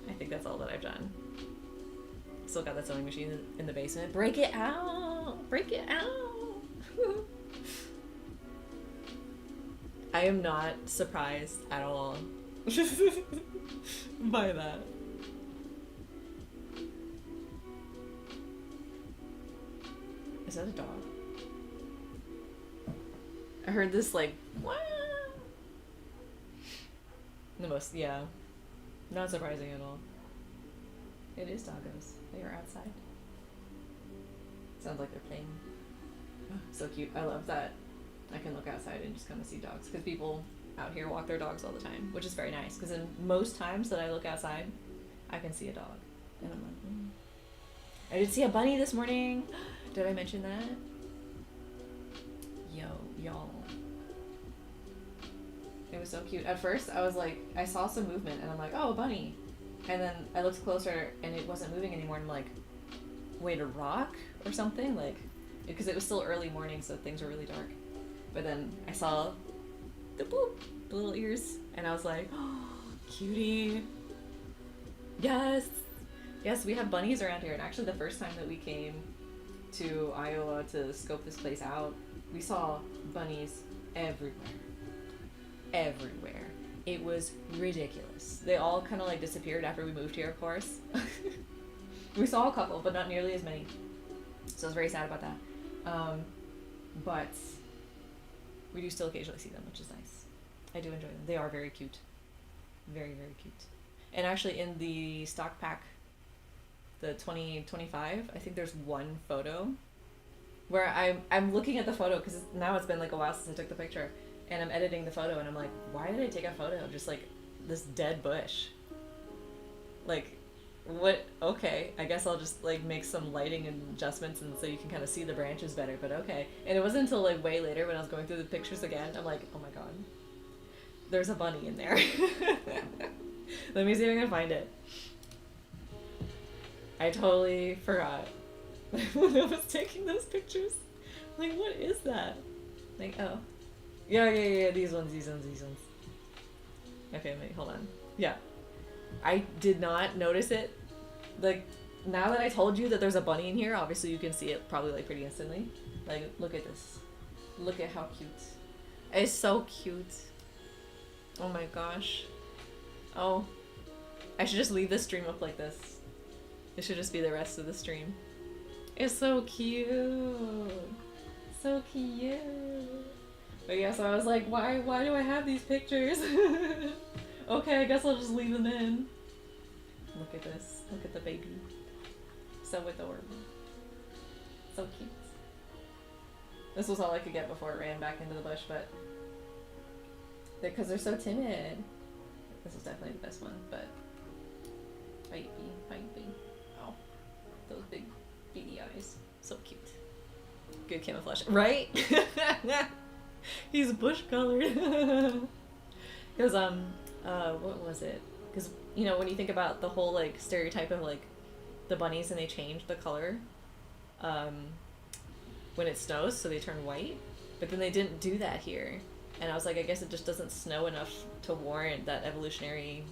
S1: I think that's all that I've done. Still got that sewing machine in the basement. Break it out! Break it out! I am not surprised at all by that. Is that a dog? I heard this like, what? The most, yeah. Not surprising at all. It is doggos. They are outside. Sounds like they're playing. Oh, so cute. I love that I can look outside and just kind of see dogs. Because people out here walk their dogs all the time, which is very nice. Because in most times that I look outside, I can see a dog. And I'm like, I did see a bunny this morning. Did I mention that? Yo, y'all. It was so cute. At first, I was like, I saw some movement, and I'm like, oh, a bunny. And then I looked closer, and it wasn't moving anymore, and I'm like, wait, a rock or something? Like, because it was still early morning, so things were really dark. But then I saw the boop, the little ears, and I was like, oh, cutie. Yes. Yes, we have bunnies around here, and actually the first time that we came to Iowa to scope this place out, we saw bunnies everywhere. Everywhere. It was ridiculous. They all kind of like disappeared after we moved here, of course. We saw a couple, but not nearly as many. So I was very sad about that. But we do still occasionally see them, which is nice. I do enjoy them. They are very cute. Very, very cute. And actually in the stock pack, the 2025, I think there's one photo where I'm looking at the photo because now it's been like a while since I took the picture, and I'm editing the photo and I'm like, why did I take a photo of just like this dead bush? Like, what? Okay, I guess I'll just like make some lighting adjustments and so you can kind of see the branches better, but okay. And it wasn't until like way later when I was going through the pictures again, I'm like, oh my god, there's a bunny in there. Let me see if I can find it. I totally forgot when I was taking those pictures. Like, what is that? Like, oh. Yeah, these ones. Okay, wait, hold on. Yeah. I did not notice it. Like, now that I told you that there's a bunny in here, obviously you can see it probably, like, pretty instantly. Like, look at this. Look at how cute. It's so cute. Oh my gosh. Oh. I should just leave this stream up like this. It should just be the rest of the stream. It's so cute. So cute. But yeah, so I was like, why do I have these pictures? Okay, I guess I'll just leave them in. Look at this. Look at the baby. So adorable. So cute. This was all I could get before it ran back into the bush, but because they're so timid. This is definitely the best one, but baby. Oh, those big beady eyes. So cute. Good camouflage, right? He's bush colored. Because what was it? Because you know when you think about the whole like stereotype of like the bunnies and they change the color when it snows, so they turn white. But then they didn't do that here. And I was like, I guess it just doesn't snow enough to warrant that evolutionary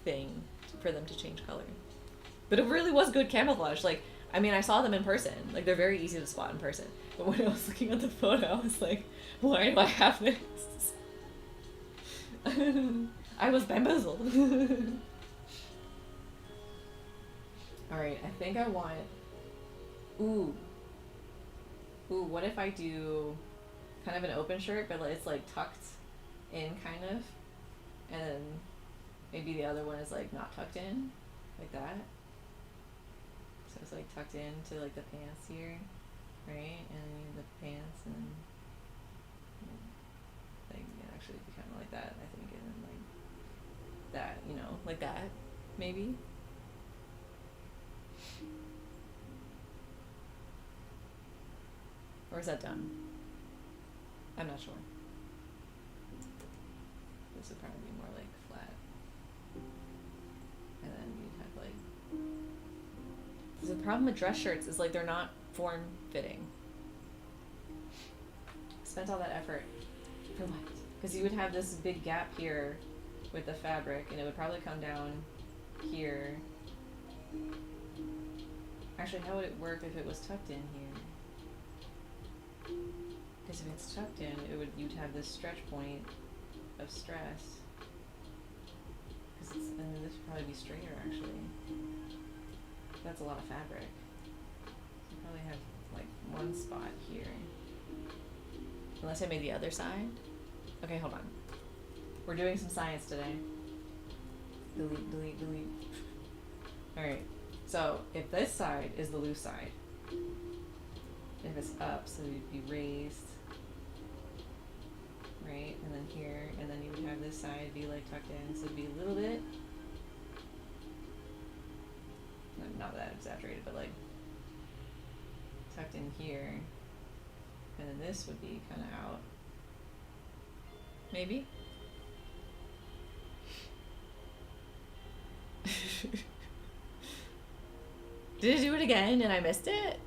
S1: thing for them to change color. But it really was good camouflage. Like, I mean, I saw them in person. Like, they're very easy to spot in person. But when I was looking at the photo, I was like, why do I have this? I was bamboozled. Alright, I think I want... Ooh, what if I do kind of an open shirt, but it's like tucked in, kind of? And then maybe the other one is like not tucked in, like that. So it's like tucked into like the pants here, right? And the pants, and like yeah, actually it'd be kind of like that, I think, and then like that, you know, like that, maybe. Or is that done? I'm not sure. This would probably be more like flat. And then you'd have like... The problem with dress shirts is like they're not form-fitting. Spent all that effort for what? Because you would have this big gap here with the fabric, and it would probably come down here. Actually, how would it work if it was tucked in here? Because if it's tucked in, you'd have this stretch point of stress. And then this would probably be straighter, actually. That's a lot of fabric. So you probably have like one spot here. Unless I made the other side. Okay, hold on. We're doing some science today. Delete, delete, delete. Alright, so if this side is the loose side, if it's up, so it'd be raised, right? And then here, and then you would have this side be like tucked in, so it'd be a little bit, not that exaggerated, but like tucked in here, and then this would be kind of out, maybe? Did I do it again and I missed it?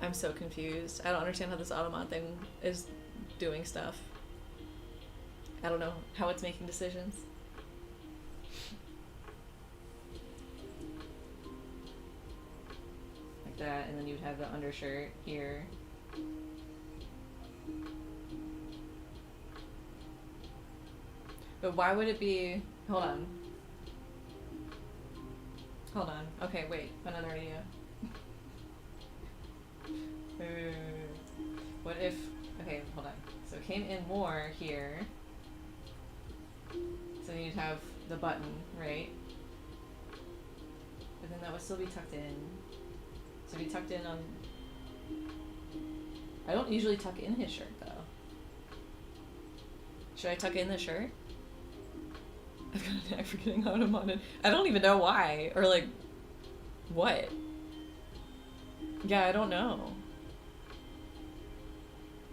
S1: I'm so confused. I don't understand how this automat thing is doing stuff. I don't know how it's making decisions. Like that, and then you'd have the undershirt here. But why would it be... Hold on. Hold on. Okay, wait. Another idea. What if... Okay, hold on. So it came in more here. So then you'd have the button, right? But then that would still be tucked in. So it'd be tucked in on... I don't usually tuck in his shirt, though. Should I tuck in the shirt? I've got a knack for getting automated. I don't even know why. Or like, what? Yeah, I don't know.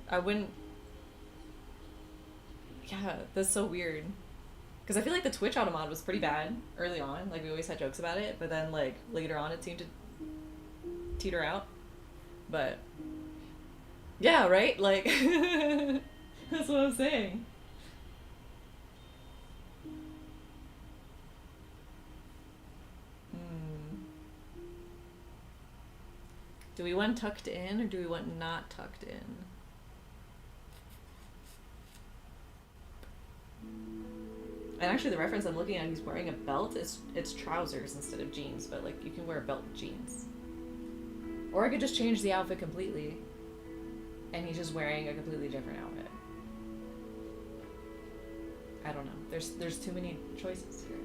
S1: I wouldn't... Yeah, that's so weird. Because I feel like the Twitch automat was pretty bad early on. Like, we always had jokes about it. But then, like, later on it seemed to teeter out. But... Yeah, right? Like... That's what I'm saying. Do we want tucked in or do we want not tucked in? And actually the reference I'm looking at, he's wearing a belt. It's trousers instead of jeans, but like you can wear a belt with jeans. Or I could just change the outfit completely and he's just wearing a completely different outfit. I don't know. There's too many choices here.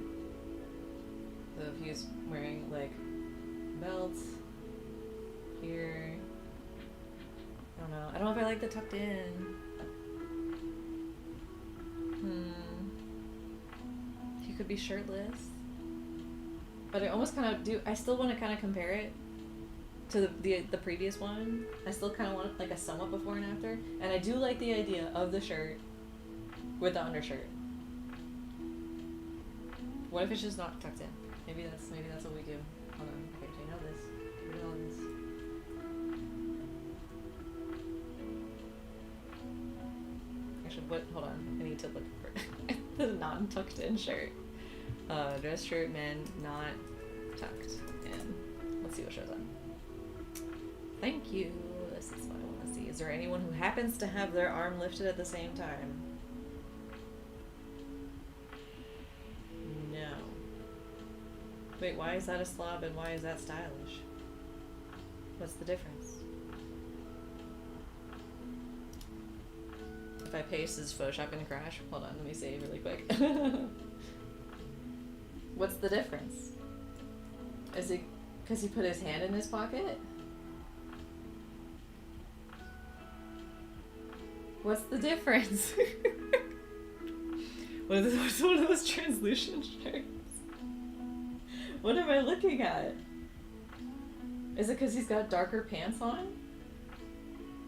S1: So if he's wearing like belts here, I don't know. I don't know if I like the tucked in. He could be shirtless. But I almost kind of do, I still want to kind of compare it to the previous one. I still kind of want like a somewhat before and after. And I do like the idea of the shirt with the undershirt. What if it's just not tucked in? Maybe that's what we do. Hold on. Okay, do you know this? Do you know this? Actually, what? Hold on. I need to look for the non-tucked in shirt. Dress shirt, men, not tucked in. Let's see what shows up. Thank you. This is what I want to see. Is there anyone who happens to have their arm lifted at the same time? No. Wait, why is that a slob and why is that stylish? What's the difference? If I paste, is Photoshop gonna crash? Hold on, let me save really quick. What's the difference? Is it because he put his hand in his pocket? What's the difference? What's one of those translucent shirts? What am I looking at? Is it because he's got darker pants on?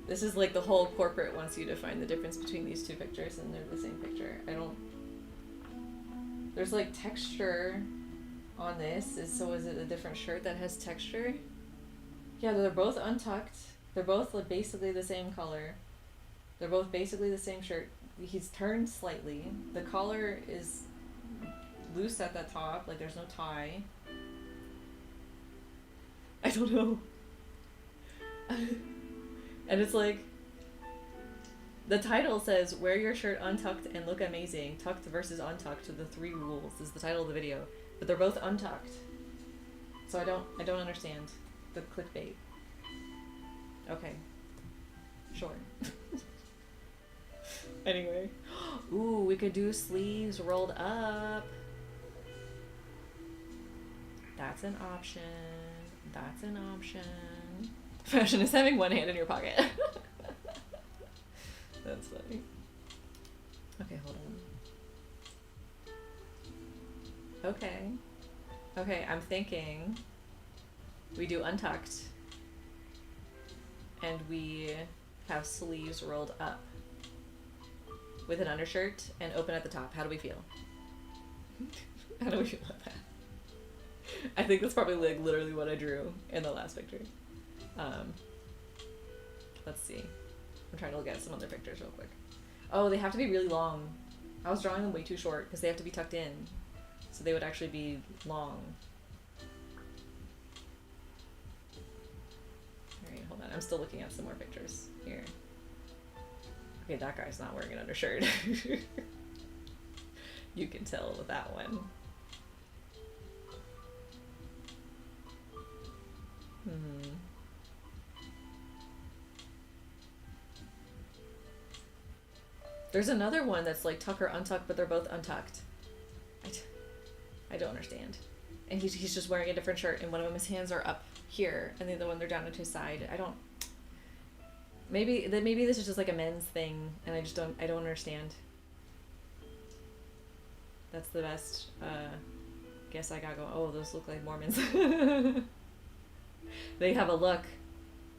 S1: This is like the whole corporate wants you to find the difference between these two pictures and they're the same picture. I don't... There's like texture on this. So is it a different shirt that has texture? Yeah, they're both untucked. They're both like basically the same color. They're both basically the same shirt. He's turned slightly. The collar is loose at the top, like there's no tie. I don't know. And it's like, the title says, wear your shirt untucked and look amazing. Tucked versus untucked to the 3 rules is the title of the video. But they're both untucked. So I don't understand the clickbait. Okay. Sure. Anyway. Ooh, we could do sleeves rolled up. That's an option. That's an option. Fashion is having one hand in your pocket. That's funny. Okay, hold on. Okay. Okay, I'm thinking we do untucked and we have sleeves rolled up with an undershirt and open at the top. How do we feel? How do we feel about that? I think that's probably like literally what I drew in the last picture. Let's see. I'm trying to look at some other pictures real quick. Oh, they have to be really long. I was drawing them way too short because they have to be tucked in. So they would actually be long. Alright, hold on. I'm still looking at some more pictures here. Okay, that guy's not wearing an undershirt. You can tell with that one. There's another one that's like tuck or untucked, but they're both untucked. I don't understand. And he's just wearing a different shirt, and one of them his hands are up here, and the other one they're down to his side. I don't. Maybe this is just like a men's thing, and I don't understand. That's the best guess I got going. Oh, those look like Mormons. They have a look.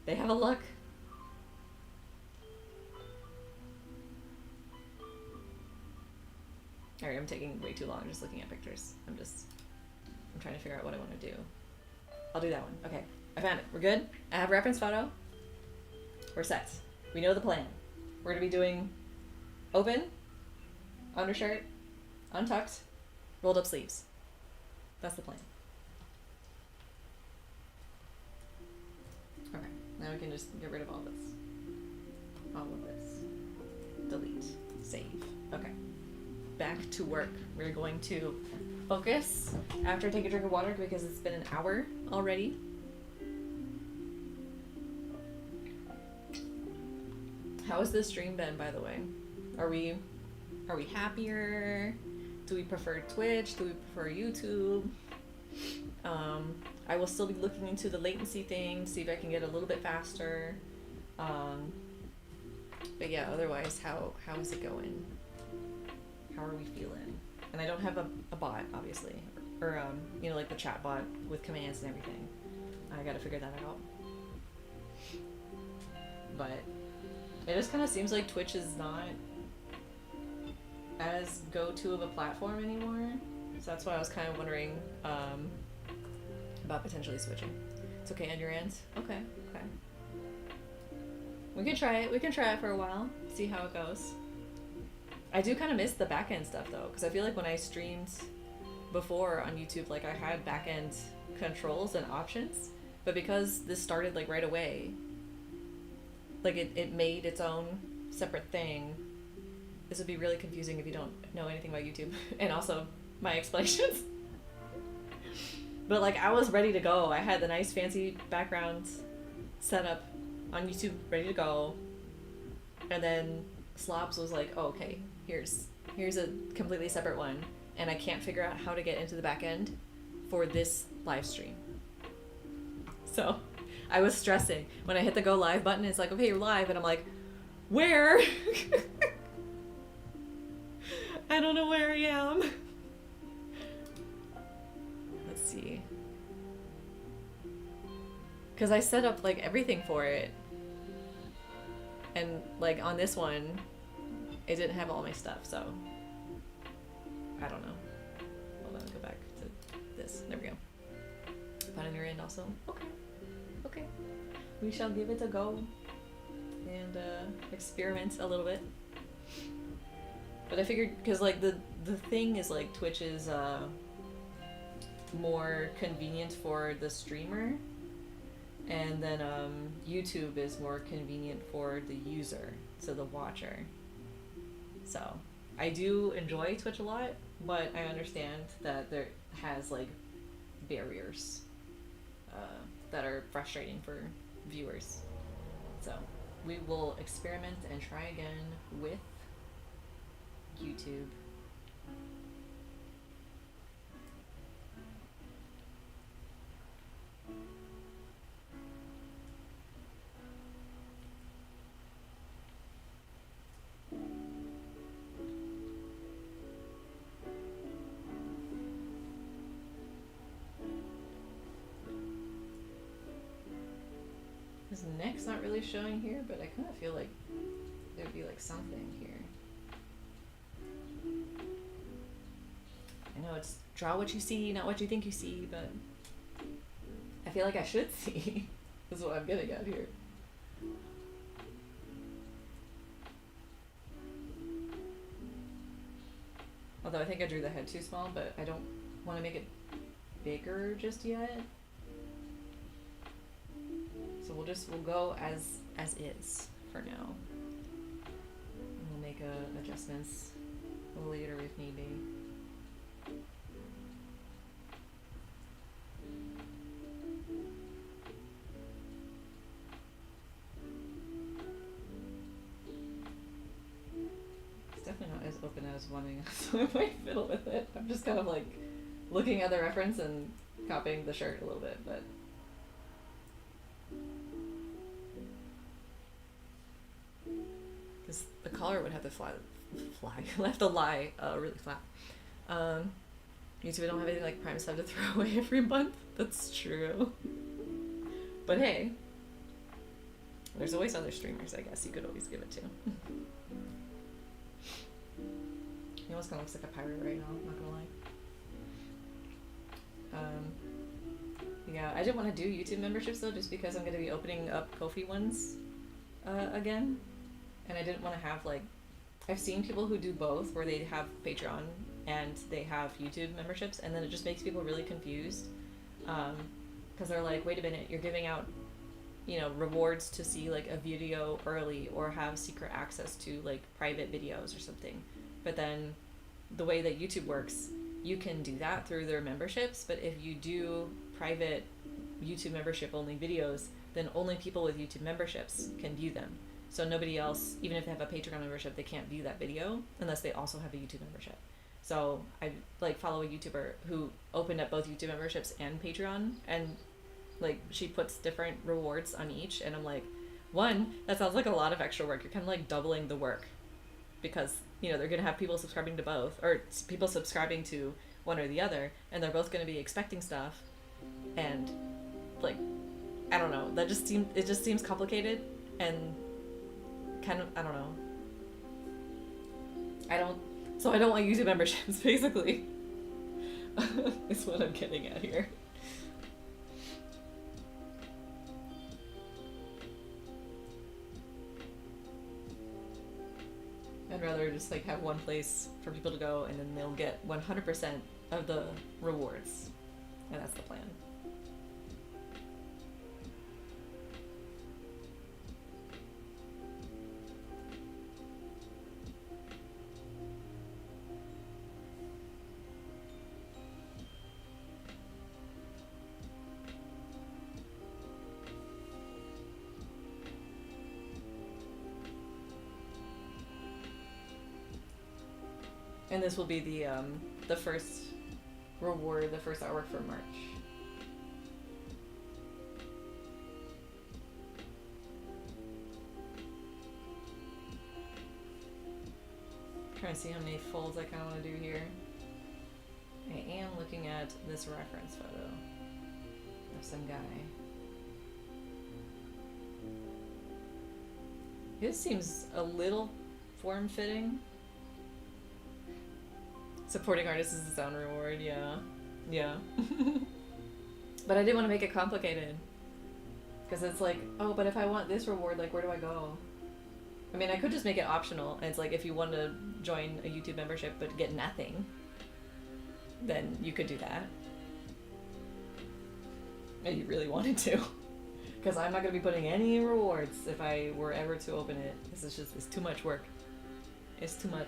S1: They have a look. Alright, I'm taking way too long just looking at pictures. I'm trying to figure out what I want to do. I'll do that one. Okay, I found it. We're good? I have a reference photo. We're set. We know the plan. We're going to be doing open, undershirt, untucked, rolled up sleeves. That's the plan. Okay, now we can just get rid of all this. All of this. Delete. Save. Okay. Back to work. We're going to focus after I take a drink of water because it's been an hour already. How has this stream been, by the way? Are we happier? Do we prefer Twitch? Do we prefer YouTube? I will still be looking into the latency thing, see if I can get a little bit faster. But yeah, otherwise, how is it going? How are we feeling? And I don't have a bot, obviously, or you know, like the chat bot with commands and everything. I gotta figure that out. But it just kind of seems like Twitch is not as go-to of a platform anymore. So that's why I was kind of wondering about about potentially switching. It's okay on your end? Okay, okay. We can try it. We can try it for a while. See how it goes. I do kind of miss the back end stuff though, because I feel like when I streamed before on YouTube, like I had back end controls and options, but because this started like right away, like it made its own separate thing. This would be really confusing if you don't know anything about YouTube and also my explanations. But like I was ready to go. I had the nice fancy background set up on YouTube ready to go. And then Slobs was like, oh, okay, here's a completely separate one. And I can't figure out how to get into the back end for this live stream. So I was stressing. When I hit the go live button, it's like, okay, you're live. And I'm like, where? I don't know where I am. Let's see. Because I set up like everything for it. And like on this one, it didn't have all my stuff, so I don't know. Hold on, go back to this. There we go. Fun on your end also. Okay. Okay. We shall give it a go and experiment a little bit. But I figured, because like the thing is like Twitch is more convenient for the streamer, and then YouTube is more convenient for the user, so the watcher. So I do enjoy Twitch a lot, but I understand that there has like barriers that are frustrating for viewers. So we will experiment and try again with YouTube. His neck's not really showing here, but I kind of feel like there'd be like something here. I know it's draw what you see, not what you think you see, but I feel like I should see. Is what I'm getting at here. Although I think I drew the head too small, but I don't want to make it bigger just yet. So we'll go as is for now. And we'll make adjustments later if need be. It's definitely not as open as wanting, so I might fiddle with it. I'm just kind of like looking at the reference and copying the shirt a little bit, but because the collar would have to have to lie really flat. YouTube, I don't have anything like Prime Sub to throw away every month. That's true. But hey, there's always other streamers, I guess you could always give it to. He almost kind of looks like a pirate right now, I'm not gonna lie. Yeah, I didn't want to do YouTube memberships though, just because I'm going to be opening up Ko-fi ones again. And I didn't want to have like, I've seen people who do both, where they have Patreon and they have YouTube memberships, and then it just makes people really confused. Because they're like, wait a minute, you're giving out, you know, rewards to see like a video early or have secret access to like private videos or something. But then the way that YouTube works, you can do that through their memberships, but if you do private YouTube membership only videos, then only people with YouTube memberships can view them. So nobody else, even if they have a Patreon membership, they can't view that video unless they also have a YouTube membership. So I like follow a YouTuber who opened up both YouTube memberships and Patreon, and like she puts different rewards on each, and I'm like, one, that sounds like a lot of extra work. You're kind of like doubling the work, because you know they're gonna have people subscribing to both, or people subscribing to one or the other, and they're both gonna be expecting stuff, and like I don't know, that just seems complicated and kind of, I don't know. I don't want YouTube memberships, basically. Is what I'm getting at here. rather just like have one place for people to go, and then they'll get 100% of the rewards, and that's the plan. And this will be the first reward, the first artwork for March. Trying to see how many folds I kind of want to do here. I am looking at this reference photo of some guy. His seems a little form-fitting. Supporting artists is its own reward, yeah. Yeah. But I didn't want to make it complicated. Because it's like, oh, but if I want this reward, like, where do I go? I mean, I could just make it optional, and it's like, if you want to join a YouTube membership but get nothing, then you could do that. If you really wanted to. Because I'm not going to be putting any rewards if I were ever to open it. This is just, it's too much work. It's too much.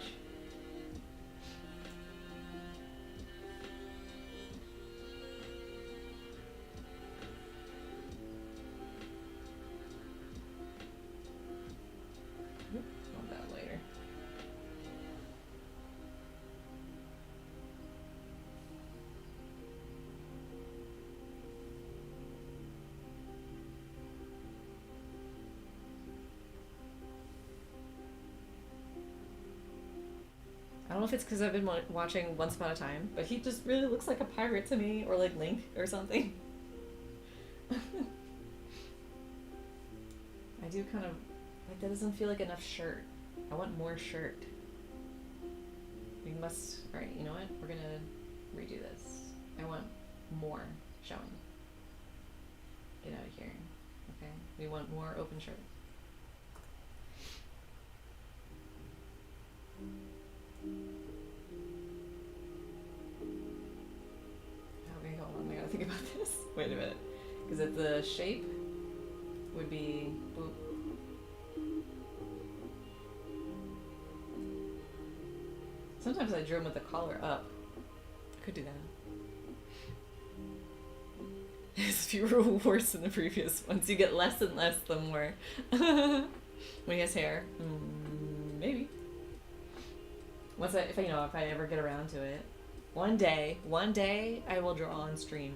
S1: I don't know if it's because I've been watching Once Upon a Time, but he just really looks like a pirate to me, or like Link or something. I do kind of, like, that doesn't feel like enough shirt. I want more shirt. We must, alright, you know what? We're gonna redo this. I want more showing. Get out of here. Okay? We want more open shirt. Okay, hold on, I gotta think about this. Wait a minute. Because if the shape would be boop. Sometimes I drew them with the collar up. I could do that. There's fewer rewards than the previous ones. You get less and less the more. When he has hair, maybe. Once if I ever get around to it, one day I will draw on stream.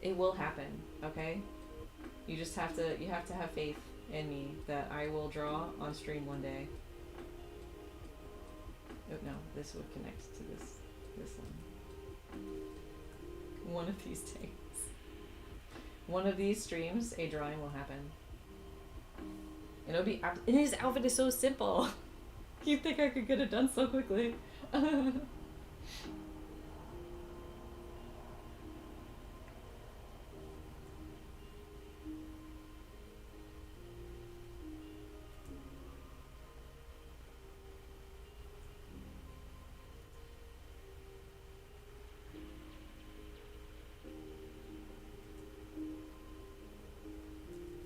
S1: It will happen, okay? You just have to have faith in me that I will draw on stream one day. Oh no, this would connect to this one. One of these days. One of these streams, a drawing will happen. And it'll be, and his outfit is so simple. You'd think I could get it done so quickly.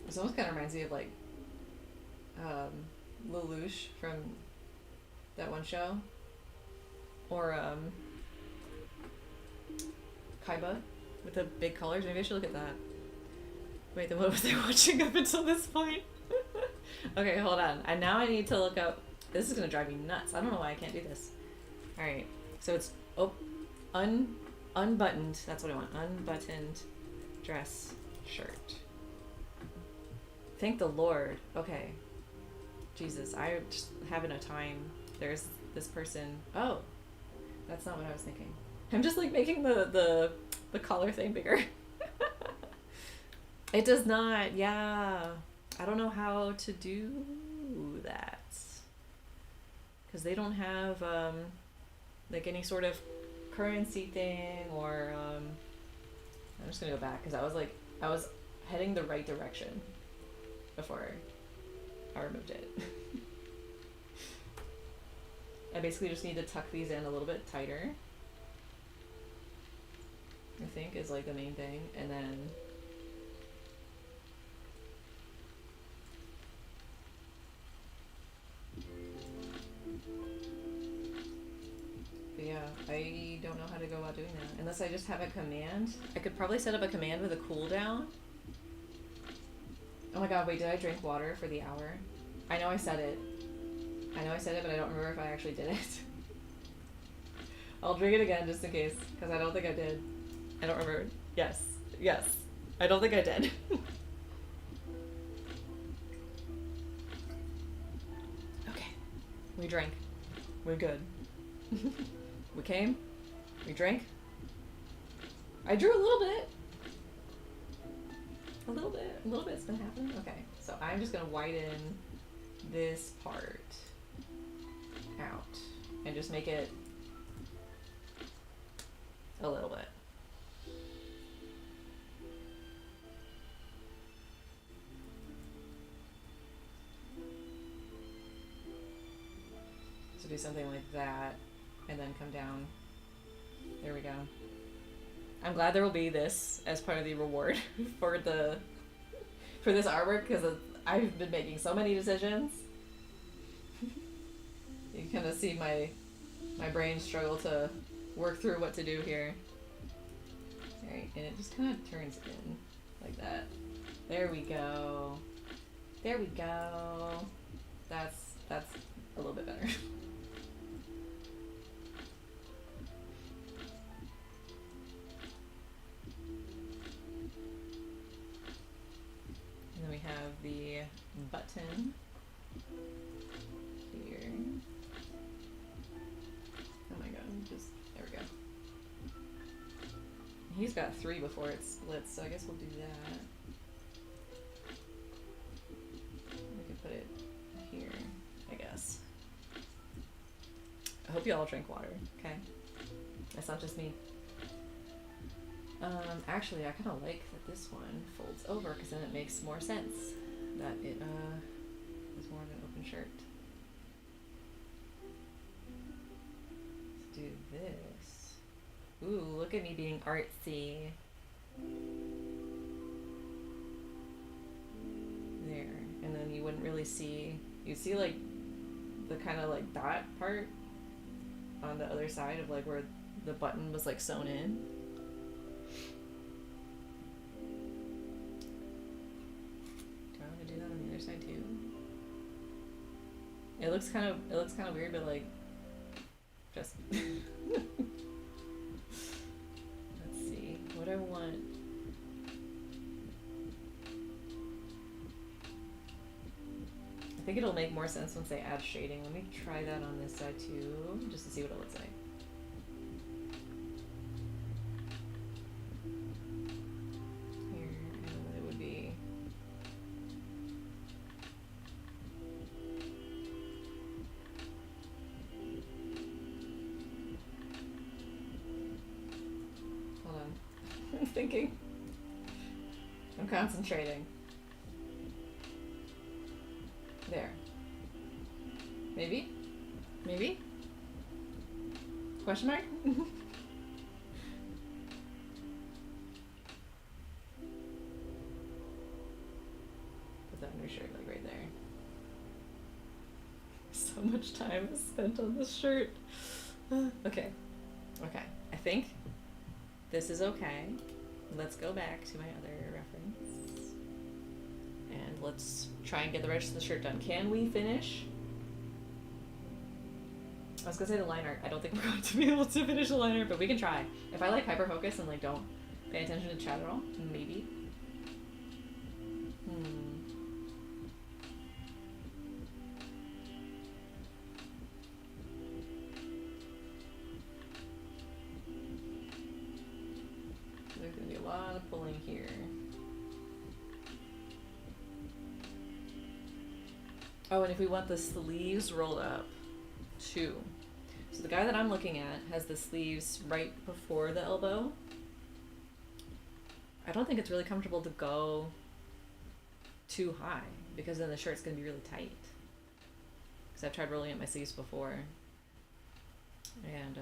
S1: This almost kind of reminds me of like Lelouch from that one show, or Kaiba with the big colors. Maybe I should look at that. Wait, then what was I watching up until this point? Okay, hold on. And now I need to look up. This is gonna drive me nuts. I don't know why I can't do this. All right, so it's unbuttoned. That's what I want. Unbuttoned dress shirt. Thank the Lord. Okay. Jesus, I'm just having a time. There's this person. Oh, that's not what I was thinking. I'm just like making the collar thing bigger. It does not. Yeah. I don't know how to do that. Because they don't have like any sort of currency thing, or I'm just gonna go back because I was heading the right direction before I removed it. I basically just need to tuck these in a little bit tighter, I think, is like the main thing. And then but yeah, I don't know how to go about doing that unless I just have a command. I could probably set up a command with a cooldown. Oh my god, wait, did I drink water for the hour? I know I said it. I know I said it, but I don't remember if I actually did it. I'll drink it again just in case, because I don't think I did. I don't remember. Yes. Yes. I don't think I did. Okay. We drank. We're good. We came. We drank. I drew a little bit. A little bit. A little bit's been happening. Okay. So I'm just going to widen this part out and just make it a little bit. So do something like that and then come down. There we go. I'm glad there will be this as part of the reward for this artwork, because I've been making so many decisions. You kind of see my brain struggle to work through what to do here. Alright, and it just kind of turns in like that. There we go. There we go. That's a little bit better. And then we have the button here. Oh my god, just, there we go. He's got 3 before it splits, so I guess we'll do that. We can put it here, I guess. I hope you all drink water, okay? That's not just me. Actually, I kind of like that this one folds over, because then it makes more sense that it is more of an open shirt. Let's do this. Ooh, look at me being artsy. There, and then you wouldn't really see, you'd see like the kind of like dot part on the other side of like where the button was like sewn in. Side too. It looks kind of weird, but like just let's see what I want. I think it'll make more sense once I add shading. Let me try that on this side too, just to see what it looks like. Thinking. I'm concentrating. There. Maybe? Maybe? Question mark? Put that on your shirt, like right there. So much time is spent on this shirt. Okay. Okay. I think this is okay. Let's go back to my other reference. And let's try and get the rest of the shirt done. Can we finish? I was gonna say the line art. I don't think we're going to be able to finish the line art, but we can try. If I like hyper focus and like don't pay attention to chat at all, maybe. There's gonna be a lot of pulling here. Oh, and if we want the sleeves rolled up too. So the guy that I'm looking at has the sleeves right before the elbow. I don't think it's really comfortable to go too high, because then the shirt's gonna be really tight. Because I've tried rolling up my sleeves before And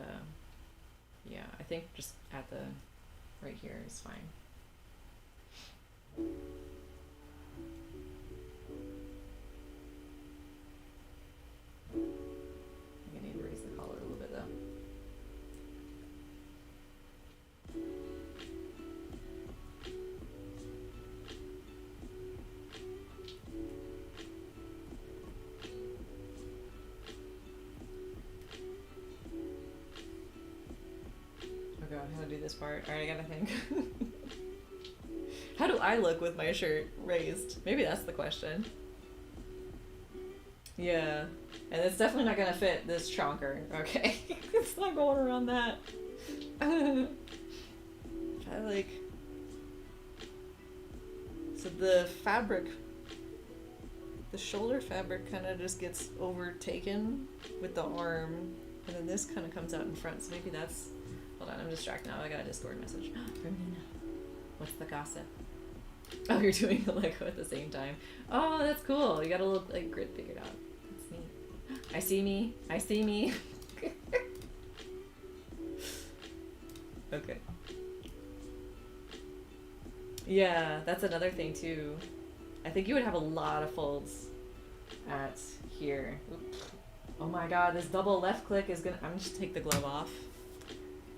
S1: yeah, I think just at the right here is fine. I need to raise the collar a little bit though. Oh god, how to do this part? Alright, I gotta think. How do I look with my shirt raised? Maybe that's the question. Yeah. And it's definitely not gonna fit this chonker. Okay. It's not going around that. I like... So the fabric, the shoulder fabric kind of just gets overtaken with the arm, and then this kind of comes out in front, so maybe that's... Hold on, I'm distracted now. I got a Discord message from Nina. What's the gossip? Oh, you're doing the Lego at the same time. Oh, that's cool. You got a little like grid figured out. That's neat. I see me. I see me. Okay. Yeah, that's another thing too. I think you would have a lot of folds at here. Oops. Oh my god, this double left click is gonna... I'm just take the glove off.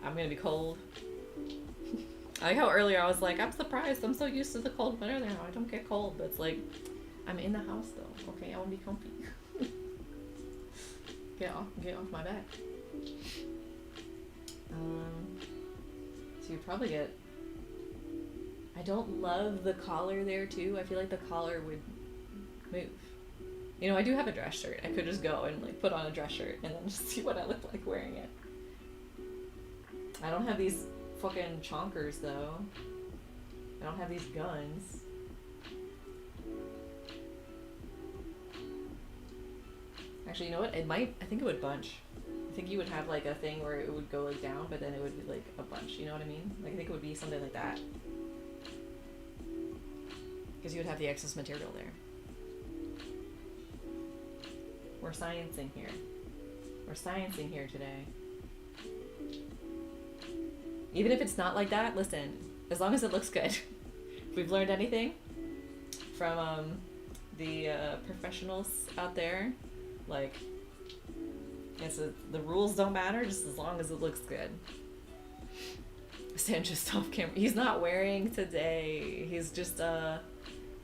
S1: I'm gonna be cold. I like how earlier I was like, I'm surprised. I'm so used to the cold weather now. I don't get cold. But it's like, I'm in the house though. Okay, I want to be comfy. Get off my back. So you probably get... I don't love the collar there too. I feel like the collar would move. You know, I do have a dress shirt. I could just go and like put on a dress shirt and then just see what I look like wearing it. I don't have these fucking chonkers though. I don't have these guns. Actually, you know what? It might... I think it would bunch. I think you would have like a thing where it would go like down, but then it would be like a bunch. You know what I mean? Like I think it would be something like that. Because you would have the excess material there. We're sciencing here. We're sciencing here today. Even if it's not like that, listen, as long as it looks good. If we've learned anything from the professionals out there, like, the rules don't matter just as long as it looks good. Stan just off camera. He's not wearing today. He's just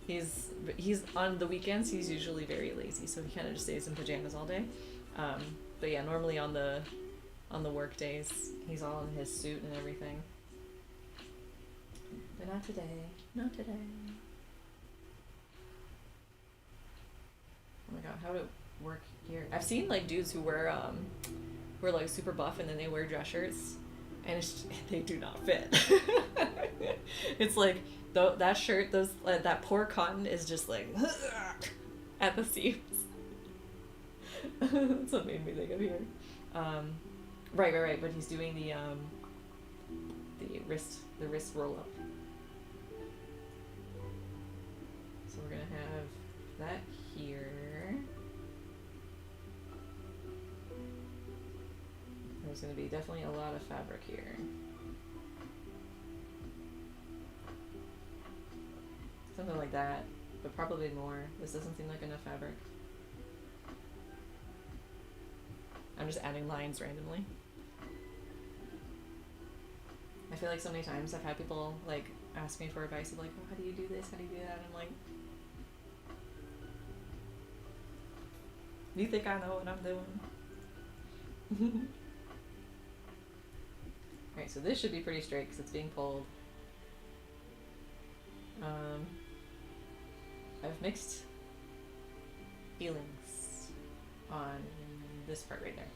S1: he's on the weekends. He's usually very lazy, so he kind of just stays in pajamas all day. But yeah, normally on the work days, he's all in his suit and everything. But not today. Not today. Oh my god, how would it work here? I've seen like dudes who wear who are like super buff and then they wear dress shirts, and they do not fit. It's like that shirt, that poor cotton is just like at the seams. That's what made me think of here. Right. But he's doing the wrist roll up. So we're gonna have that here. There's gonna be definitely a lot of fabric here. Something like that, but probably more. This doesn't seem like enough fabric. I'm just adding lines randomly. I feel like so many times I've had people like ask me for advice of like, oh, how do you do this? How do you do that? And I'm like, do you think I know what I'm doing? Alright, so this should be pretty straight because it's being pulled. I've mixed feelings on this part right there.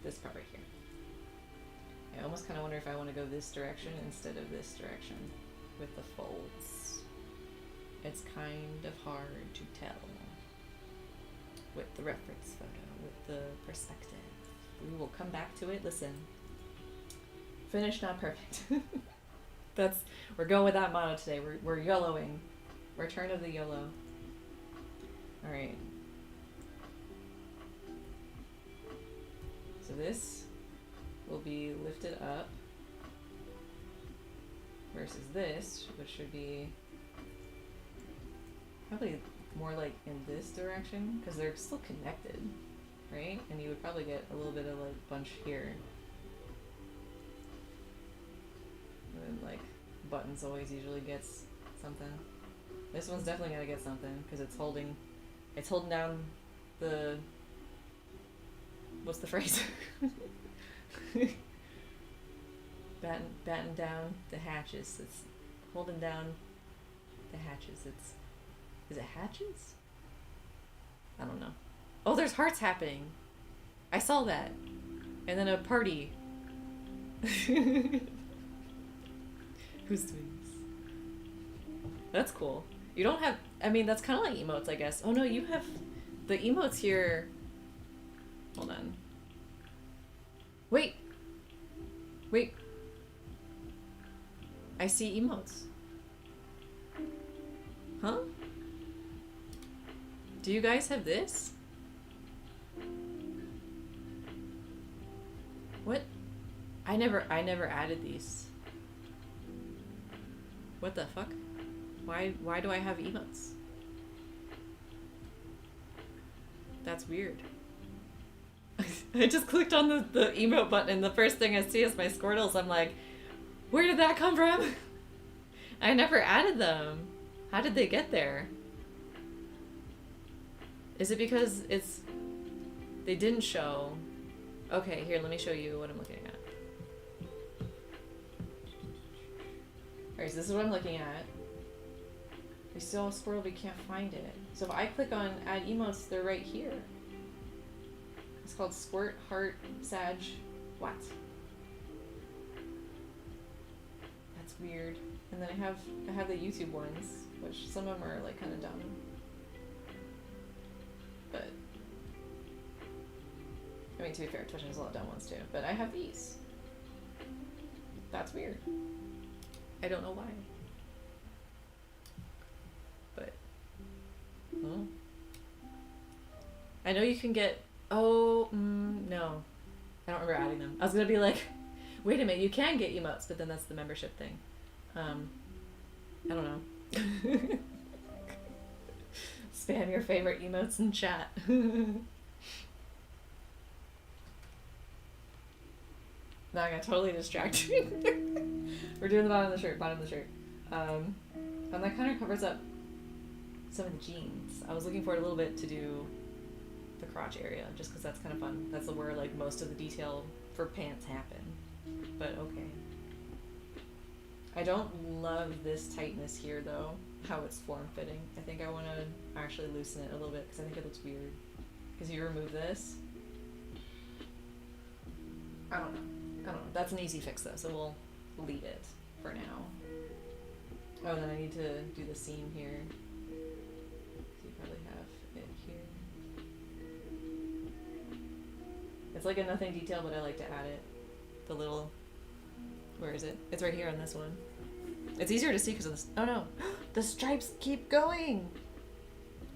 S1: This part right here. I almost kind of wonder if I want to go this direction instead of this direction with the folds. It's kind of hard to tell with the reference photo, with the perspective. We will come back to it. Listen, finished, not perfect. We're going with that motto today. We're YOLOing. Return of the YOLO. All right. So this will be lifted up versus this, which should be probably more like in this direction because they're still connected, right? And you would probably get a little bit of like bunch here. And then like buttons always usually gets something. This one's definitely gonna get something because it's holding down the, what's the phrase? Batten down the hatches. It's holding down the hatches. Is it hatches? I don't know. Oh, there's hearts happening. I saw that. And then a party. Who's doing this? That's cool. You don't have, I mean, that's kind of like emotes, I guess. Oh no, you have the emotes here. Hold on. Wait. I see emotes. Huh? Do you guys have this? What? I never added these. What the fuck? Why do I have emotes? That's weird. I just clicked on the emote button and the first thing I see is my Squirtles. I'm like, where did that come from? I never added them. How did they get there? Is it because they didn't show? Okay, here, let me show you what I'm looking at. Alright, so this is what I'm looking at. We still have Squirtle, we can't find it. So if I click on add emotes, they're right here. It's called Squirt, Heart, Sag, what? That's weird. And then I have the YouTube ones, which some of them are like kind of dumb. But I mean, to be fair, Twitch has a lot of dumb ones too. But I have these. That's weird. I don't know why. But I know you can get. Oh no, I don't remember adding them. I was gonna be like, wait a minute, you can get emotes, but then that's the membership thing. I don't know. Spam your favorite emotes in chat. Now I got totally distracted. We're doing the bottom of the shirt. And that kind of covers up some of the jeans. I was looking forward a little bit to do the crotch area, just because that's kind of fun. That's where like most of the detail for pants happen. But okay. I don't love this tightness here though, how it's form-fitting. I think I want to actually loosen it a little bit because I think it looks weird. Because you remove this. I don't know. That's an easy fix though, so we'll leave it for now. Oh, then I need to do the seam here. So you probably have it here. It's like a nothing detail, but I like to add it. The little, where is it? It's right here on this one. It's easier to see because of this. Oh no, the stripes keep going.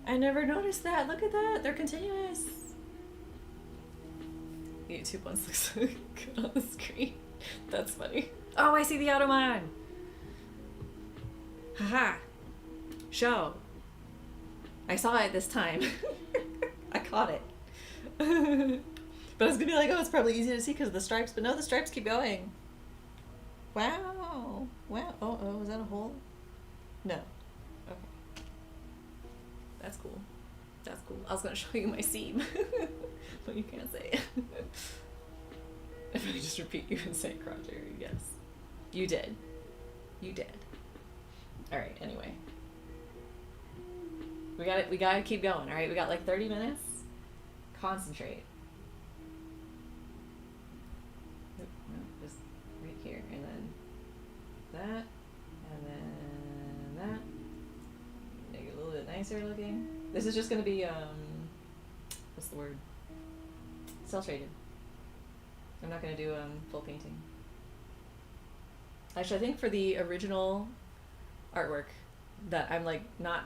S1: I never noticed that. Look at that. They're continuous. The YouTube ones look so good on the screen. That's funny. Oh, I see the Automon. Haha. Show. I saw it this time. I caught it. But I was gonna be like, oh, it's probably easy to see because of the stripes. But no, the stripes keep going. Wow. Wow. Oh, is that a hole? No. Okay. That's cool. That's cool. I was gonna show you my seam. But you can't say it. If I just repeat you and say crotch area, yes. You did. You did. Alright, anyway. We gotta keep going, alright? We got like 30 minutes. Concentrate. Nope, no, just right here. And then that. And then that. Make it a little bit nicer looking. This is just gonna be, what's the word? Cell shaded. I'm not gonna do full painting. Actually, I think for the original artwork that I'm like not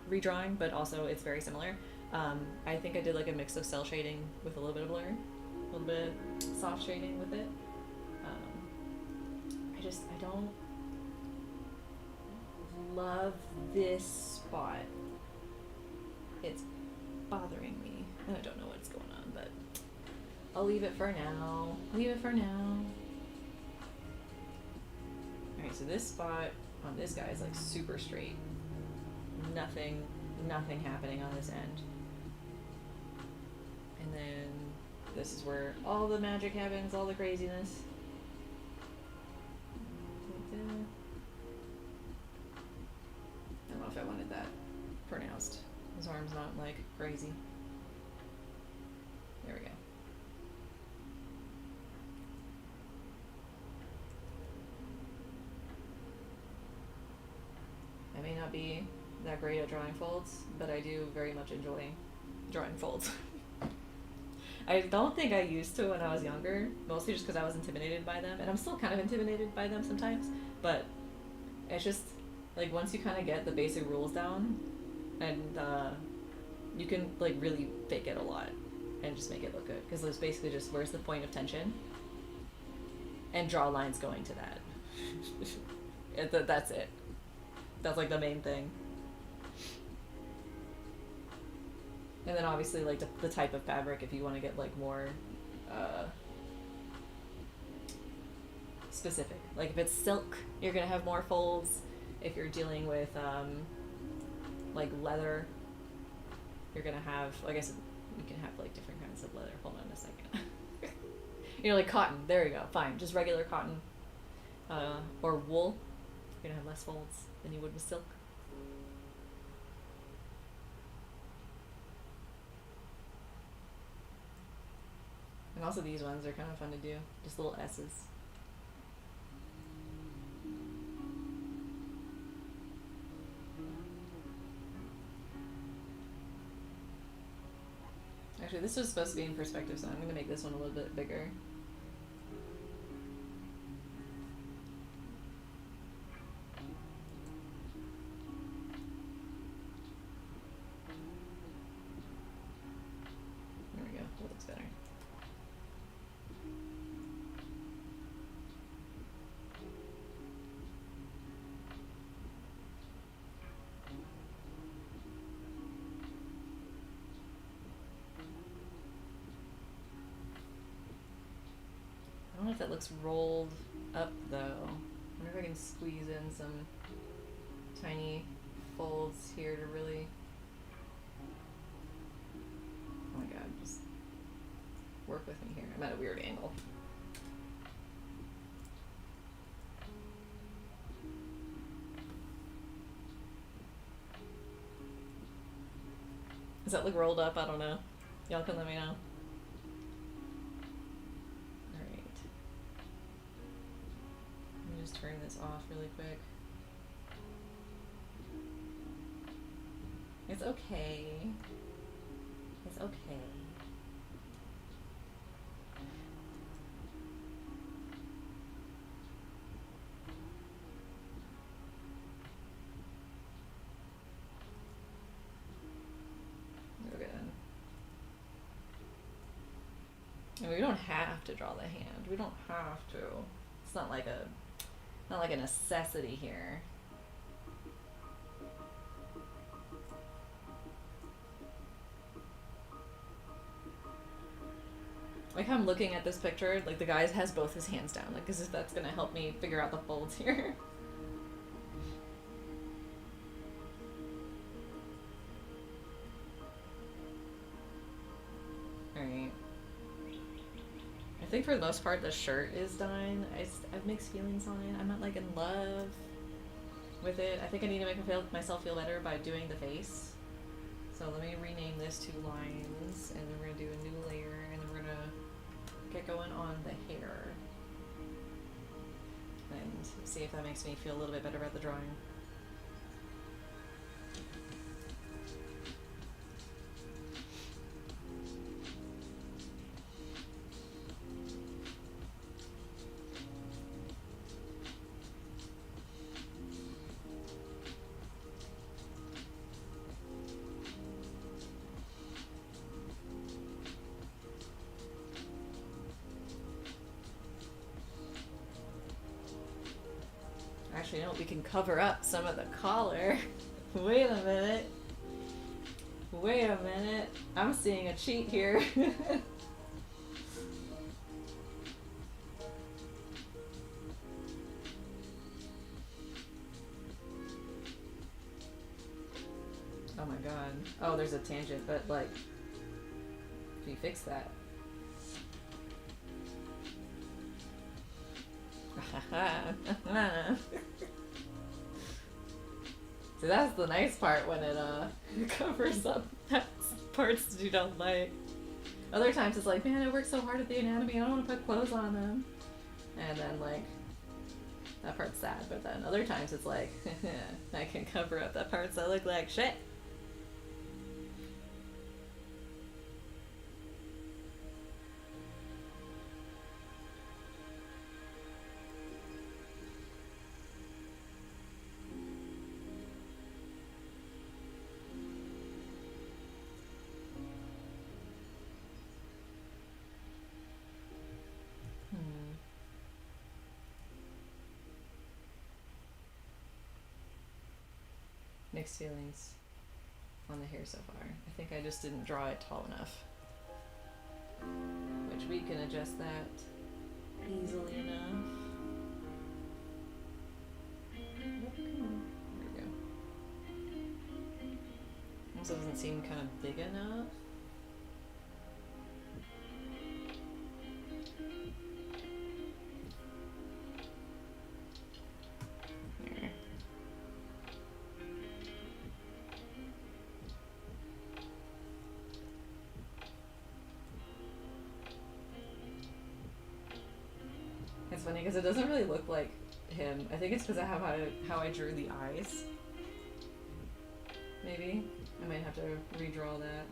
S1: redrawing, but also it's very similar. I think I did like a mix of cell shading with a little bit of blur. a little bit of soft shading with it. I don't love this spot. It's bothering me, and I don't know what's going on, but I'll leave it for now. Leave it for now. Alright, so this spot on this guy is like super straight. Nothing happening on this end. And then this is where all the magic happens, all the craziness. I don't know if I wanted that pronounced. His arm's not like crazy. There we go. I may not be that great at drawing folds, but I do very much enjoy drawing folds. I don't think I used to when I was younger, mostly just because I was intimidated by them, and I'm still kind of intimidated by them sometimes, but it's just, like, once you kind of get the basic rules down, and you can, like, really fake it a lot, and just make it look good, because it's basically just, where's the point of tension, and draw lines going to that. That's it. That's, like, the main thing. And then obviously, like, the type of fabric, if you want to get, like, more specific. Like, if it's silk, you're going to have more folds. If you're dealing with, like, leather, you're going to have, like I said, you can have, like, different kinds of leather. Hold on a second. You know, like cotton. There you go. Fine. Just regular cotton. Or wool. You're going to have less folds than you would with silk. And also these ones are kind of fun to do. Just little S's. Actually, this was supposed to be in perspective, so I'm going to make this one a little bit bigger. There we go. That looks better. I don't know if that looks rolled up though. I wonder if I can squeeze in some tiny folds here to really... Oh my god, just work with me here. I'm at a weird angle. Does that look rolled up? I don't know. Y'all can let me know. Turn this off really quick. It's okay. It's okay. Okay then. And we don't have to draw the hand. We don't have to. It's not like a necessity here. Like how I'm looking at this picture, like the guy has both his hands down, like as if that's gonna help me figure out the folds here. Alright. I think for the most part the shirt is done. I have mixed feelings on it. I'm not like in love with it. I think I need to make myself feel better by doing the face. So let me rename this to lines, and then we're gonna do a new layer, and then we're gonna get going on the hair and see if that makes me feel a little bit better about the drawing. Actually, no, we can cover up some of the collar. Wait a minute. Wait a minute. I'm seeing a cheat here. Oh my god. Oh, there's a tangent, but like, can you fix that? See, that's the nice part when it covers up parts you don't like. Other times it's like, man, I worked so hard at the anatomy, I don't want to put clothes on them. And then like, that part's sad, but then other times it's like, I can cover up the parts that look like shit. Mixed feelings on the hair so far. I think I just didn't draw it tall enough. Which we can adjust that easily enough. There we go. Also doesn't seem kind of big enough. It's funny because it doesn't really look like him. I think it's because of how I drew the eyes. Maybe. I might have to redraw that.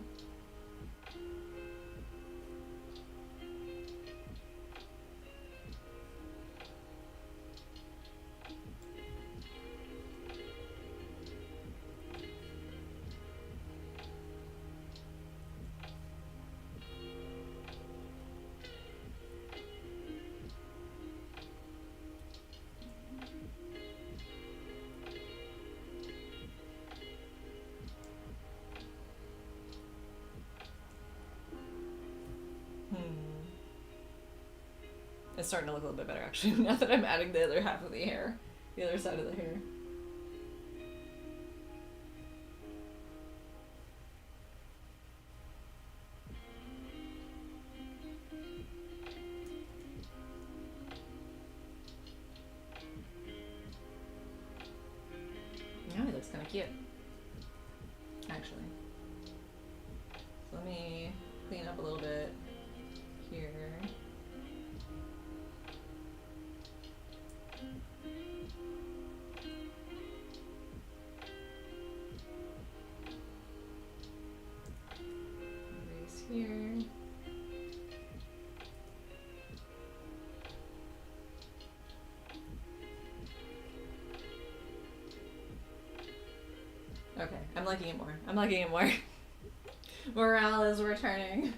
S1: It's starting to look a little bit better actually now that I'm adding the other half of the hair, the other side of the hair. Yeah, he looks kind of cute, actually. So let me clean up a little bit here. Here. Okay, I'm liking it more. I'm liking it more. Morale is returning.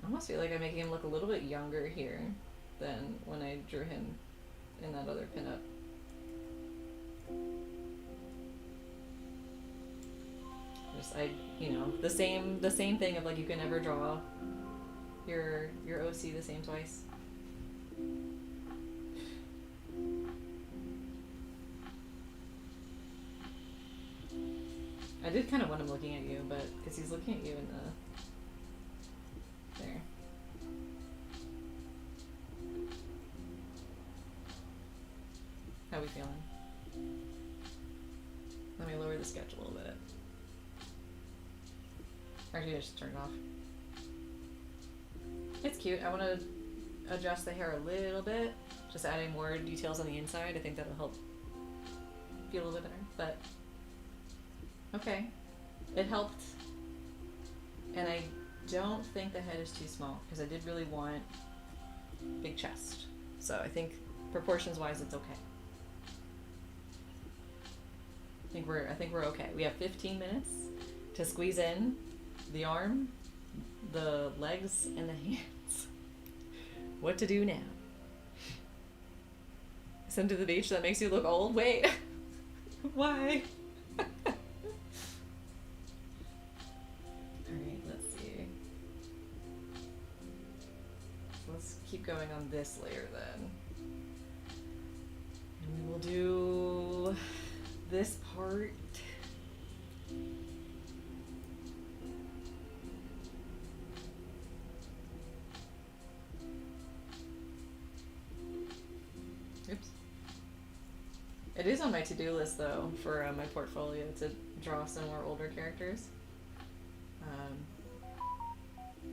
S1: I almost feel like I'm making him look a little bit younger here than when I drew him in that other pinup. Just you know, the same thing of like you can never draw your OC the same twice. I did kind of want him looking at you, but because he's looking at you in the there. How we feeling? Let me lower the sketch a little bit. Actually, I just turned it off. It's cute. I want to adjust the hair a little bit, just adding more details on the inside. I think that'll help feel a little bit better. But okay, it helped, and I don't think the head is too small because I did really want big chest. So I think proportions wise it's okay. I think we're okay. We have 15 minutes to squeeze in the arm, the legs, and the hands. What to do now? Swim to the beach that makes you look old? Wait. Why? Alright, let's see. So let's keep going on this layer then. And we will do this part. Oops. It is on my to-do list though for my portfolio to draw some more older characters.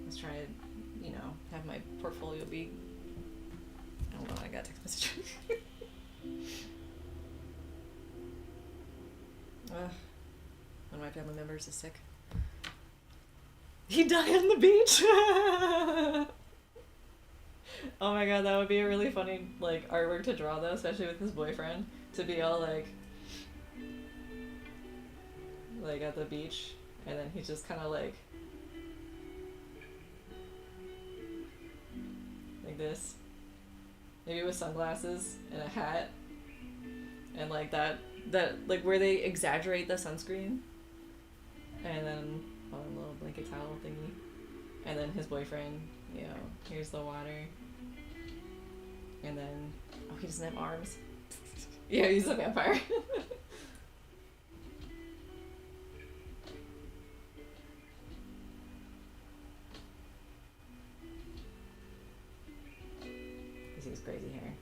S1: Let's try to, you know, have my portfolio be. Hold on, I got a text message. One of my family members is sick. He died on the beach. Oh my god, that would be a really funny like artwork to draw though, especially with his boyfriend, to be all like at the beach, and then he's just kind of like this, maybe with sunglasses and a hat, and like that like where they exaggerate the sunscreen, and then a little blanket towel thingy, and then his boyfriend, you know, here's the water, and then he doesn't have arms. Yeah, he's a vampire. He has crazy hair.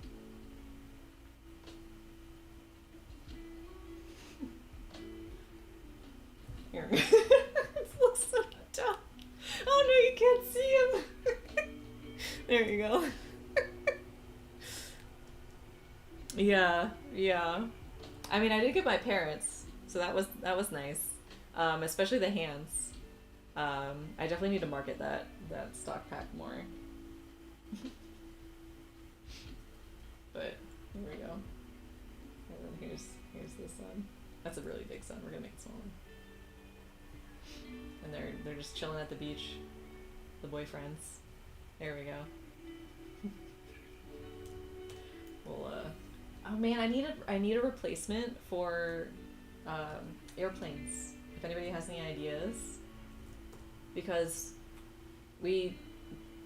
S1: Here. It looks so dumb. Oh no, you can't see him. There you go. Yeah, yeah. I mean, I did get my parents, so that was nice. Especially the hands. I definitely need to market that stock pack more. But here we go. And then here's the sun. That's a really big sun. We're gonna make it smaller. And they're just chilling at the beach. The boyfriends. There we go. Well, oh man, I need a replacement for airplanes. If anybody has any ideas, because we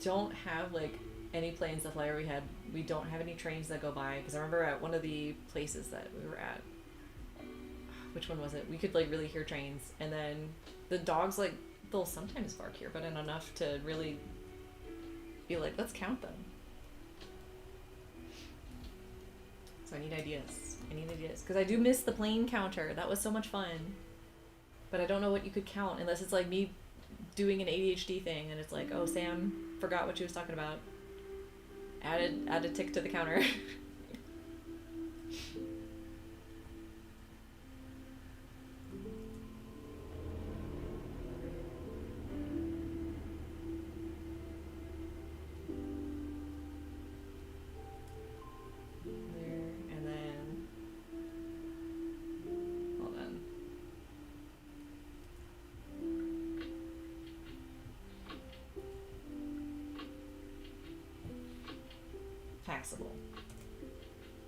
S1: don't have like any planes that fly overhead. We don't have any trains that go by. Because I remember at one of the places that we were at, which one was it? We could like really hear trains, and then the dogs like they'll sometimes bark here, but not enough to really be like, let's count them. So I need ideas. Because I do miss the plane counter. That was so much fun. But I don't know what you could count unless it's like me doing an ADHD thing and it's like, oh, Sam forgot what she was talking about. Add a tick to the counter.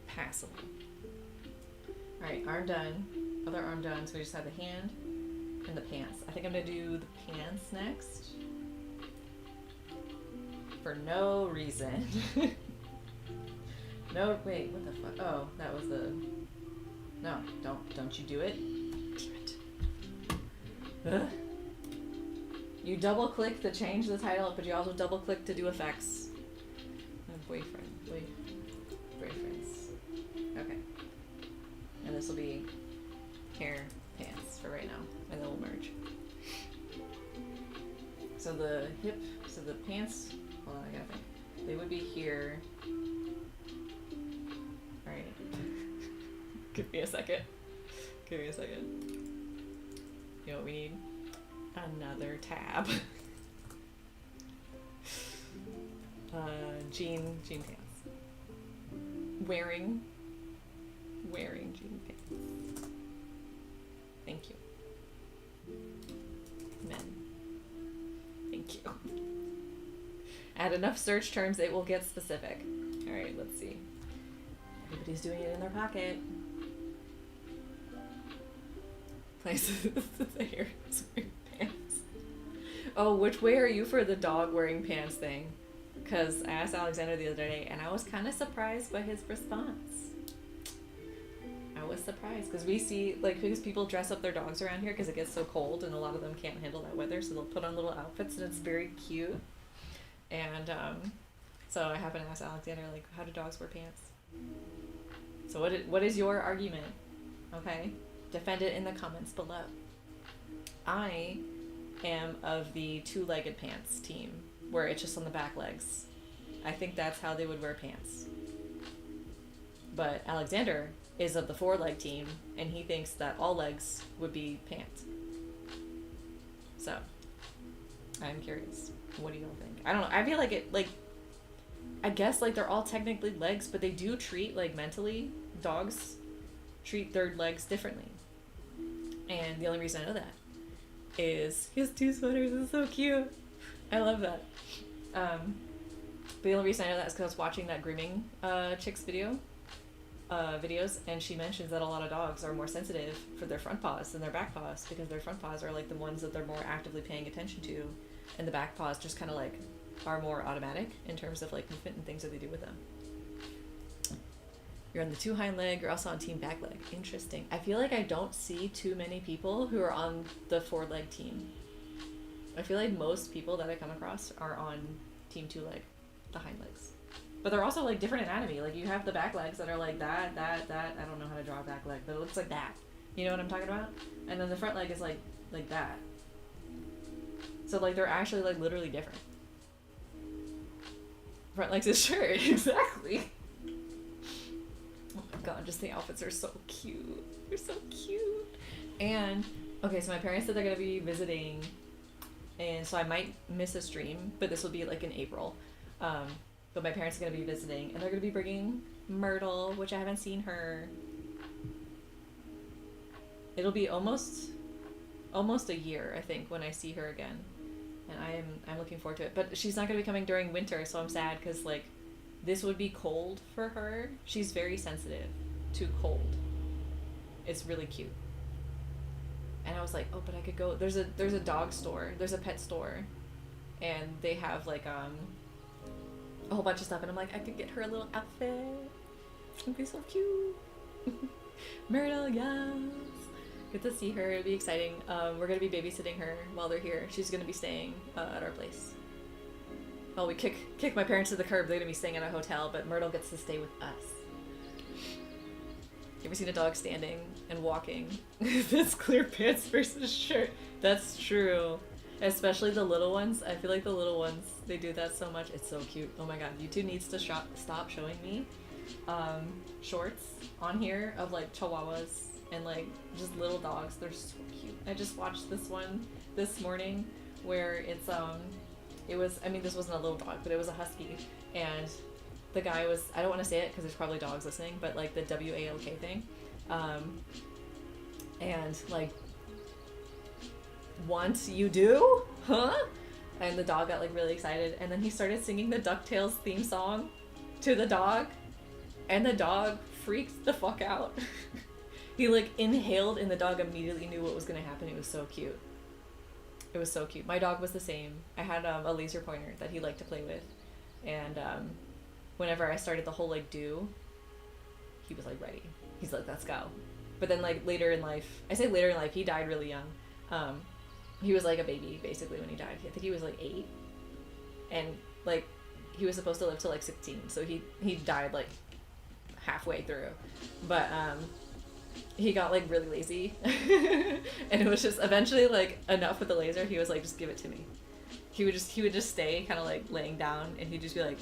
S1: Passable. Alright, arm done. Other arm done, so we just have the hand and the pants. I think I'm gonna do the pants next. For no reason. No, wait, what the fuck? Oh, that was the... No, don't you do it. Damn it. Ugh. You double click to change the title, but you also double click to do effects. Boyfriends. Okay. And this will be hair, pants for right now, and then we'll merge. So the pants, hold on, I gotta think. They would be here. Alright. Give me a second. You know what we need? Another tab. Jean pants. Wearing jean pants. Thank you. Men. Thank you. Add enough search terms, it will get specific. Alright, let's see. Everybody's doing it in their pocket. Places the hair is wearing pants. Oh, which way are you for the dog wearing pants thing? Because I asked Alexander the other day, and I was kind of surprised by his response. I was surprised, because we see, like, because people dress up their dogs around here because it gets so cold, and a lot of them can't handle that weather, so they'll put on little outfits, and it's very cute. And, so I happened to ask Alexander, like, how do dogs wear pants? So what is your argument? Okay? Defend it in the comments below. I am of the two-legged pants team, where it's just on the back legs. I think that's how they would wear pants. But Alexander is of the four-leg team, and he thinks that all legs would be pants. So, I'm curious. What do you all think? I don't know. I feel like it, like, I guess, like, they're all technically legs, but they do treat, like, mentally, dogs treat their legs differently. And the only reason I know that is he has two sweaters. It's so cute. I love that. But the only reason I know that is because I was watching that grooming chick's videos, and she mentions that a lot of dogs are more sensitive for their front paws than their back paws, because their front paws are like the ones that they're more actively paying attention to, and the back paws just kind of like are more automatic in terms of like movement and things that they do with them. You're on the two hind leg, you're also on team back leg. Interesting. I feel like I don't see too many people who are on the four leg team. I feel like most people that I come across are on team two leg, the hind legs. But they're also like different anatomy. Like you have the back legs that are like that. I don't know how to draw a back leg, but it looks like that. You know what I'm talking about? And then the front leg is like that. So like they're actually like literally different. Front legs is shirt, exactly. Oh my god, just the outfits are so cute. They're so cute. And okay, so my parents said they're gonna be visiting, and so I might miss a stream, but this will be like in April. But my parents are gonna be visiting, and they're gonna be bringing Myrtle, which I haven't seen her. It'll be almost a year, I think, when I see her again, and I'm looking forward to it. But she's not gonna be coming during winter, so I'm sad because like this would be cold for her. She's very sensitive to cold. It's really cute. And I was like, oh, but I could go. There's a dog store. There's a pet store, and they have like a whole bunch of stuff. And I'm like, I could get her a little outfit. It'd be so cute. Myrtle, yes. Good to see her. It'll be exciting. We're gonna be babysitting her while they're here. She's gonna be staying at our place. Well, we kick my parents to the curb. They're gonna be staying at a hotel, but Myrtle gets to stay with us. You ever seen a dog standing and walking? That's clear pants versus shirt. That's true. Especially the little ones. I feel like the little ones, they do that so much. It's so cute. Oh my god, YouTube needs to stop showing me shorts on here of like chihuahuas and like just little dogs. They're so cute. I just watched this one this morning where it's this wasn't a little dog, but it was a husky, and the guy was, I don't want to say it because there's probably dogs listening, but like the WALK thing, and like, once you do, huh? And the dog got like really excited, and then he started singing the DuckTales theme song to the dog, and the dog freaked the fuck out. He like inhaled, and the dog immediately knew what was gonna happen. It was so cute. It was so cute. My dog was the same. I had a laser pointer that he liked to play with, and whenever I started the whole like do, he was like ready. He's like, let's go. But then like later in life, I say later in life, he died really young. He was like a baby basically when he died. I think he was like 8, and like he was supposed to live till like 16, so he died like halfway through. But he got like really lazy, and it was just eventually like enough with the laser. He was like, just give it to me. He would just stay kind of like laying down, and he'd just be like,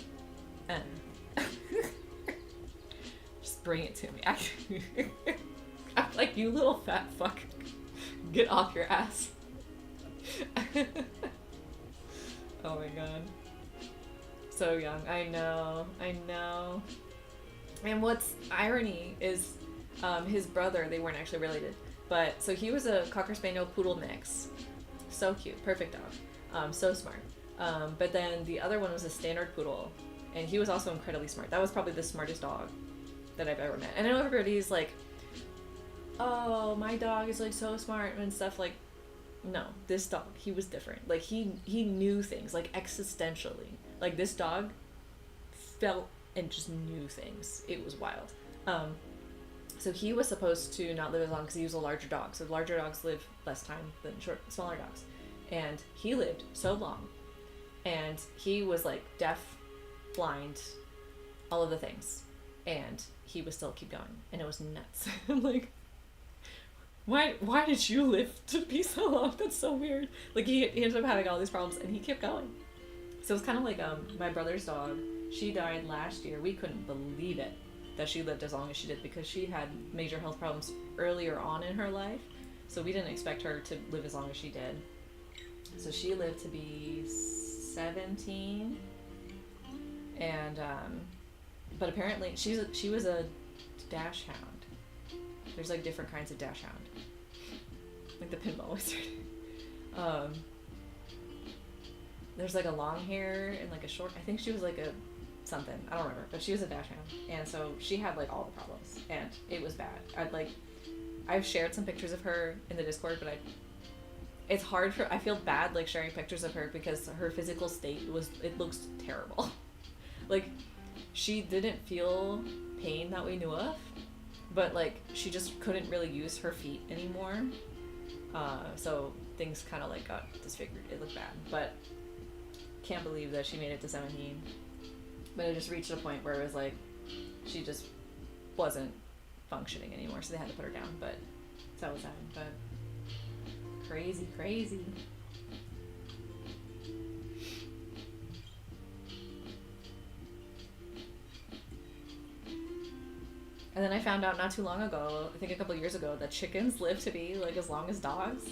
S1: just bring it to me. I'm like, you little fat fuck, get off your ass. Oh my god, so young. I know. And what's irony is his brother, they weren't actually related, But so he was a Cocker Spaniel Poodle mix. So cute. Perfect dog. So smart. But then the other one was a standard poodle, and he was also incredibly smart. That was probably the smartest dog that I've ever met. And I know everybody's like, oh, my dog is like so smart and stuff. Like, no, this dog, he was different. Like he knew things, like existentially. Like this dog felt and just knew things. It was wild. So he was supposed to not live as long because he was a larger dog. So larger dogs live less time than smaller dogs. And he lived so long. And he was like deaf, blind, all of the things. And he would still keep going. And it was nuts. I'm like, why did you live to be so long? That's so weird. Like he ended up having all these problems and he kept going. So it was kind of like my brother's dog. She died last year. We couldn't believe it that she lived as long as she did because she had major health problems earlier on in her life. So we didn't expect her to live as long as she did. So she lived to be 17. And but apparently she was a dash hound. There's like different kinds of dash hound. Like the pinball wizard. There's like a long hair and like a short, I think she was like a something, I don't remember, but she was a dash hound. And so she had like all the problems and it was bad. I've shared some pictures of her in the Discord, but it's hard I feel bad like sharing pictures of her because her physical state it looks terrible. Like she didn't feel pain that we knew of, but like she just couldn't really use her feet anymore. So things kind of like got disfigured. It looked bad, but can't believe that she made it to 17. But it just reached a point where it was like she just wasn't functioning anymore, so they had to put her down. But so that was sad. But crazy. And then I found out not too long ago, I think a couple years ago, that chickens live to be like as long as dogs.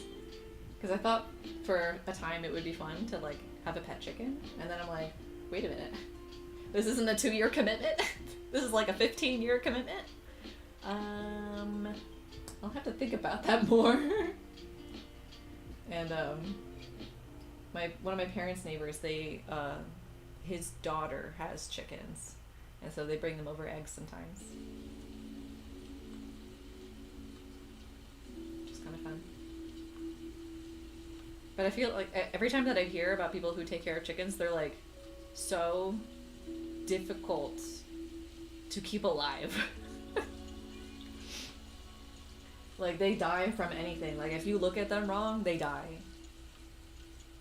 S1: Because I thought for a time it would be fun to like have a pet chicken. And then I'm like, wait a minute. This isn't a 2-year commitment. This is like a 15-year commitment. I'll have to think about that more. And one of my parents' neighbors, his daughter has chickens. And so they bring them over eggs sometimes. Kind of fun. But I feel like every time that I hear about people who take care of chickens, they're like so difficult to keep alive. Like they die from anything. Like if you look at them wrong, they die.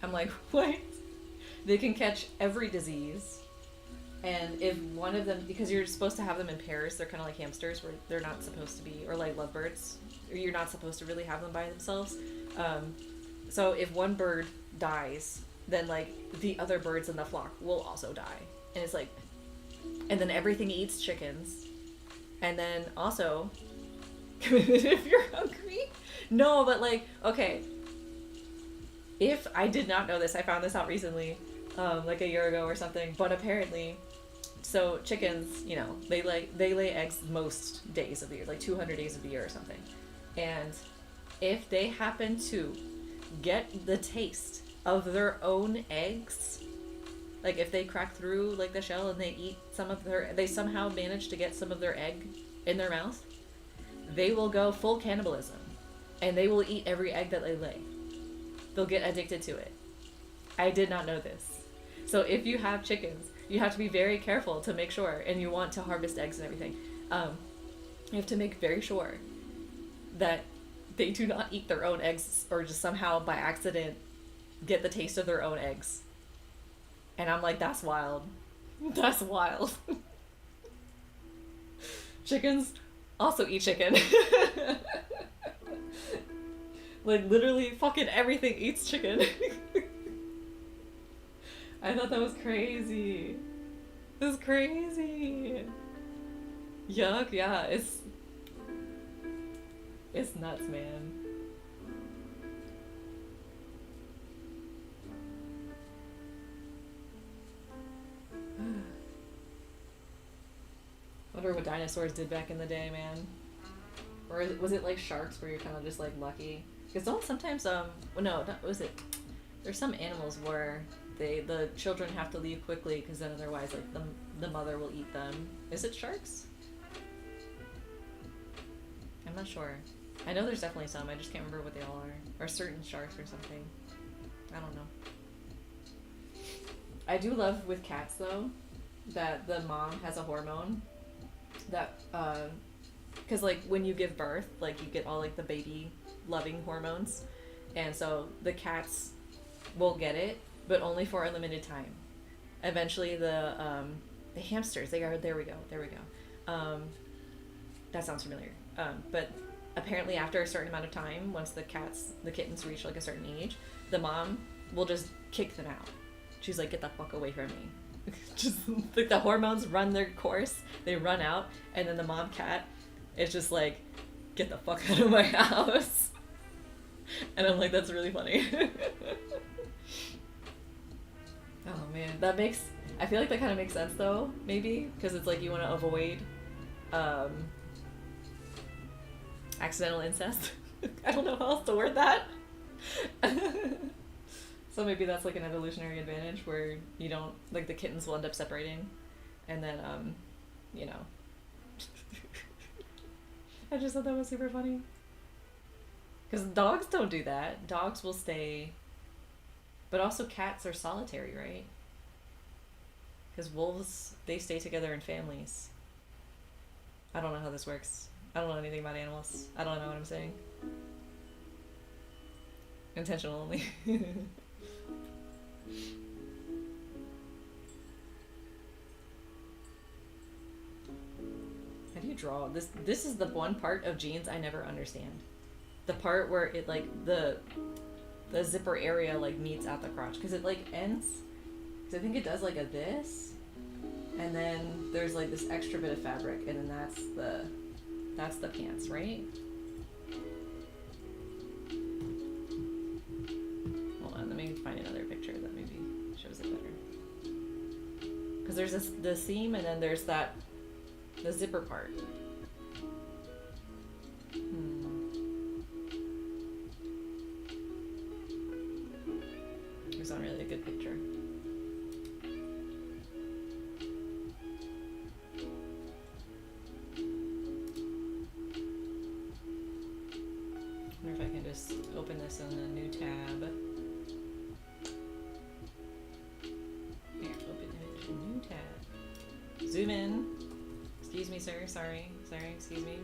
S1: I'm like, what? They can catch every disease. And if one of them, because you're supposed to have them in pairs, they're kind of like hamsters where they're not supposed to be, or like lovebirds. You're not supposed to really have them by themselves. So if one bird dies, then like the other birds in the flock will also die. And it's like, and then everything eats chickens. And then also, if you're hungry, no, but like, okay. If I did not know this, I found this out recently, like a year ago or something, but apparently, so chickens, you know, they lay eggs most days of the year, like 200 days of the year or something. And if they happen to get the taste of their own eggs, like if they crack through like the shell and they eat they somehow manage to get some of their egg in their mouth, they will go full cannibalism and they will eat every egg that they lay. They'll get addicted to it. I did not know this. So if you have chickens, you have to be very careful to make sure, and you want to harvest eggs and everything, you have to make very sure that they do not eat their own eggs or just somehow by accident get the taste of their own eggs. And I'm like, that's wild. That's wild. Chickens also eat chicken. Like literally fucking everything eats chicken. I thought that was crazy. This is crazy. Yuck, yeah, it's nuts, man. Wonder what dinosaurs did back in the day, man. Or was it like sharks where you're kind of just like lucky? Because don't sometimes well, no, that was it. There's some animals where the children have to leave quickly because then otherwise like the mother will eat them. Is it sharks? I'm not sure. I know there's definitely some. I just can't remember what they all are. Or certain sharks or something. I don't know. I do love with cats though that the mom has a hormone that because like when you give birth, like you get all like the baby loving hormones, and so the cats will get it, but only for a limited time. Eventually the hamsters, there we go. That sounds familiar. But apparently after a certain amount of time, once the kittens reach like a certain age, the mom will just kick them out. She's like, get the fuck away from me. Just like the hormones run their course, they run out, and then the mom cat is just like, get the fuck out of my house. And I'm like, that's really funny. Oh man, I feel like that kind of makes sense though, maybe, because it's like you want to avoid accidental incest. I don't know how else to word that. So maybe that's like an evolutionary advantage where you don't, like the kittens will end up separating, and then you know. I just thought that was super funny. Because dogs don't do that. Dogs will stay, but also cats are solitary, right? Because wolves, they stay together in families. I don't know how this works. I don't know anything about animals. I don't know what I'm saying. Intentional only. How do you draw? This is the one part of jeans I never understand. The part where it like the zipper area like meets out the crotch, because it like ends, because I think it does like a this, and then there's like this extra bit of fabric, and then that's the pants, right? Hold on, let me find another picture that maybe shows it better. Because there's the seam, and then there's the zipper part. It's not really a good picture. I wonder if I can just open this in a new tab. Here, open image, new tab. Zoom in. Excuse me, sir. Sorry, excuse me.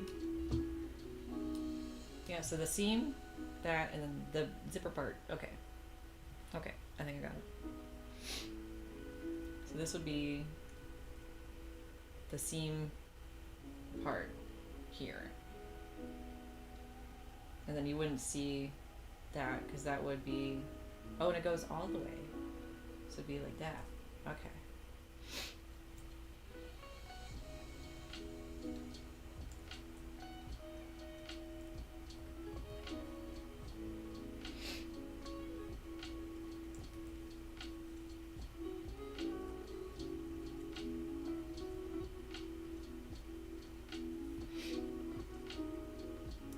S1: Yeah, so the seam, that, and then the zipper part. Okay, I think I got it. So this would be the seam part here. And then you wouldn't see that, because that would be, oh, and it goes all the way. So it'd be like that. Okay.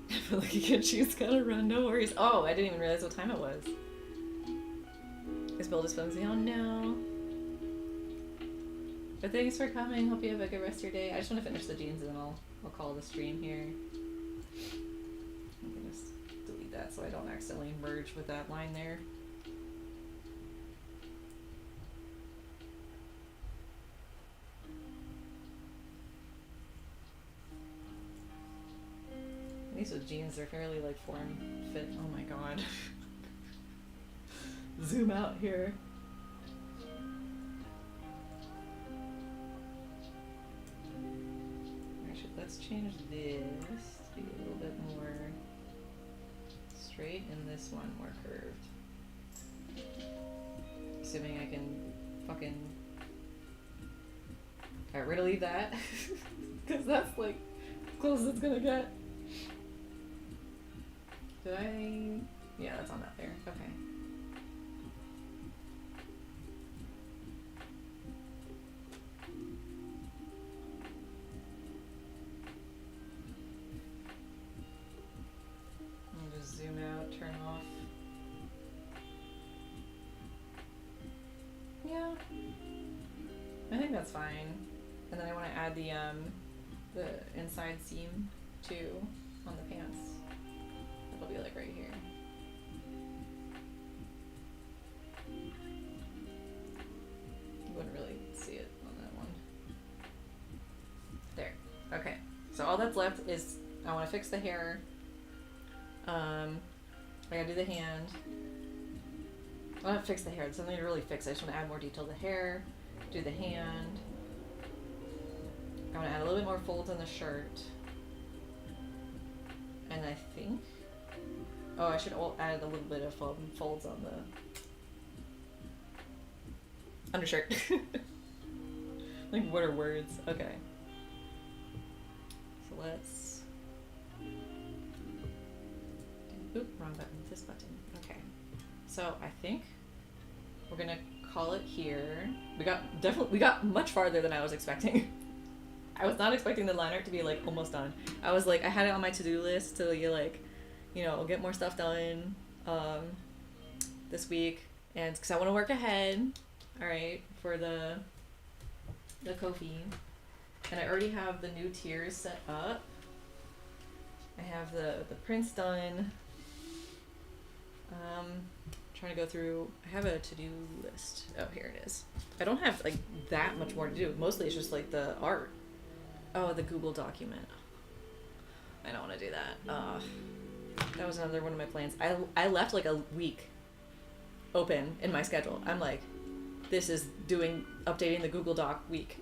S1: I feel like you can choose, gotta run, no worries. Oh, I didn't even realize what time it was. His build is flimsy. Oh no. But thanks for coming. Hope you have a good rest of your day. I just want to finish the jeans and then I'll call the stream here. I'm gonna just delete that so I don't accidentally merge with that line there. These with jeans, they're fairly like form fit. Oh my god. Zoom out here. Actually, let's change this to be a little bit more straight and this one more curved. Assuming I can fucking... Alright, we're gonna leave that. Because that's like close as it's gonna get. Did I? Yeah, that's on that there. Okay. that's fine. And then I want to add the inside seam too on the pants. It'll be like right here. You wouldn't really see it on that one. There. Okay. So all that's left is I want to fix the hair. I gotta do the hand. I want to fix the hair. There's something to really fix. I just want to add more detail to the hair. Do the hand. I want to add a little bit more folds on the shirt. And I think... Oh, I should add a little bit of folds on the undershirt. Like, what are words? Okay. So let's... Oop, wrong button. This button. Okay. So I think we're gonna call it here. We got much farther than I was expecting. I was not expecting the line art to be like almost done. I was like, I had it on my to-do list to like, you know, get more stuff done this week, and because I want to work ahead, all right, for the Ko-fi, and I already have the new tiers set up. I have the prints done. Trying to go through. I have a to-do list. Oh, here it is. I don't have like that much more to do. Mostly it's just like the art. Oh, the Google document. I don't want to do that. That was another one of my plans. I left like a week open in my schedule. I'm like, this is updating the Google Doc week.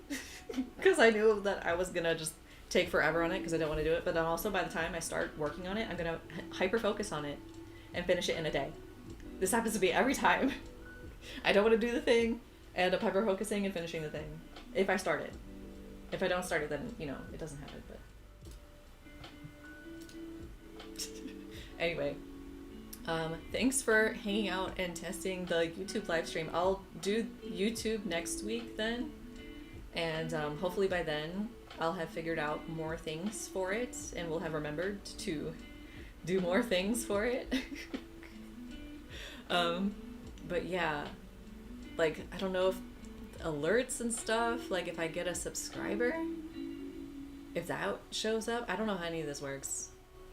S1: Because I knew that I was going to just take forever on it because I don't want to do it. But then also by the time I start working on it, I'm going to hyper focus on it and finish it in a day. This happens to be every time. I don't want to do the thing, and I'm hyper focusing and finishing the thing. If I start it. If I don't start it, then, you know, it doesn't happen, but... Anyway, thanks for hanging out and testing the YouTube live stream. I'll do YouTube next week then, and hopefully by then I'll have figured out more things for it, and we'll have remembered to do more things for it. But yeah, like, I don't know if alerts and stuff, like if I get a subscriber, if that shows up, I don't know how any of this works.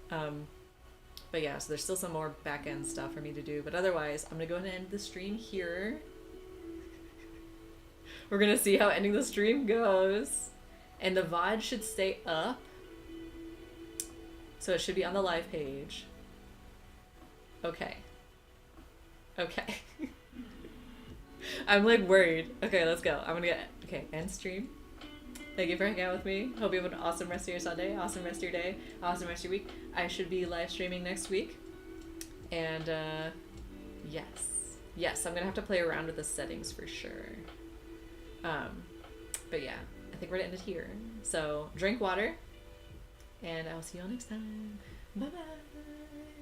S1: But yeah, so there's still some more back-end stuff for me to do, but otherwise I'm gonna go ahead and end the stream here. We're gonna see how ending the stream goes, and the VOD should stay up, so it should be on the live page. Okay. I'm like worried. Okay, let's go. I'm gonna end stream. Thank you for hanging out with me. Hope you have an awesome rest of your Sunday, awesome rest of your day, awesome rest of your week. I should be live streaming next week. And yes, I'm gonna have to play around with the settings for sure. But yeah, I think we're gonna end it here. So drink water, and I'll see you all next time. Bye bye.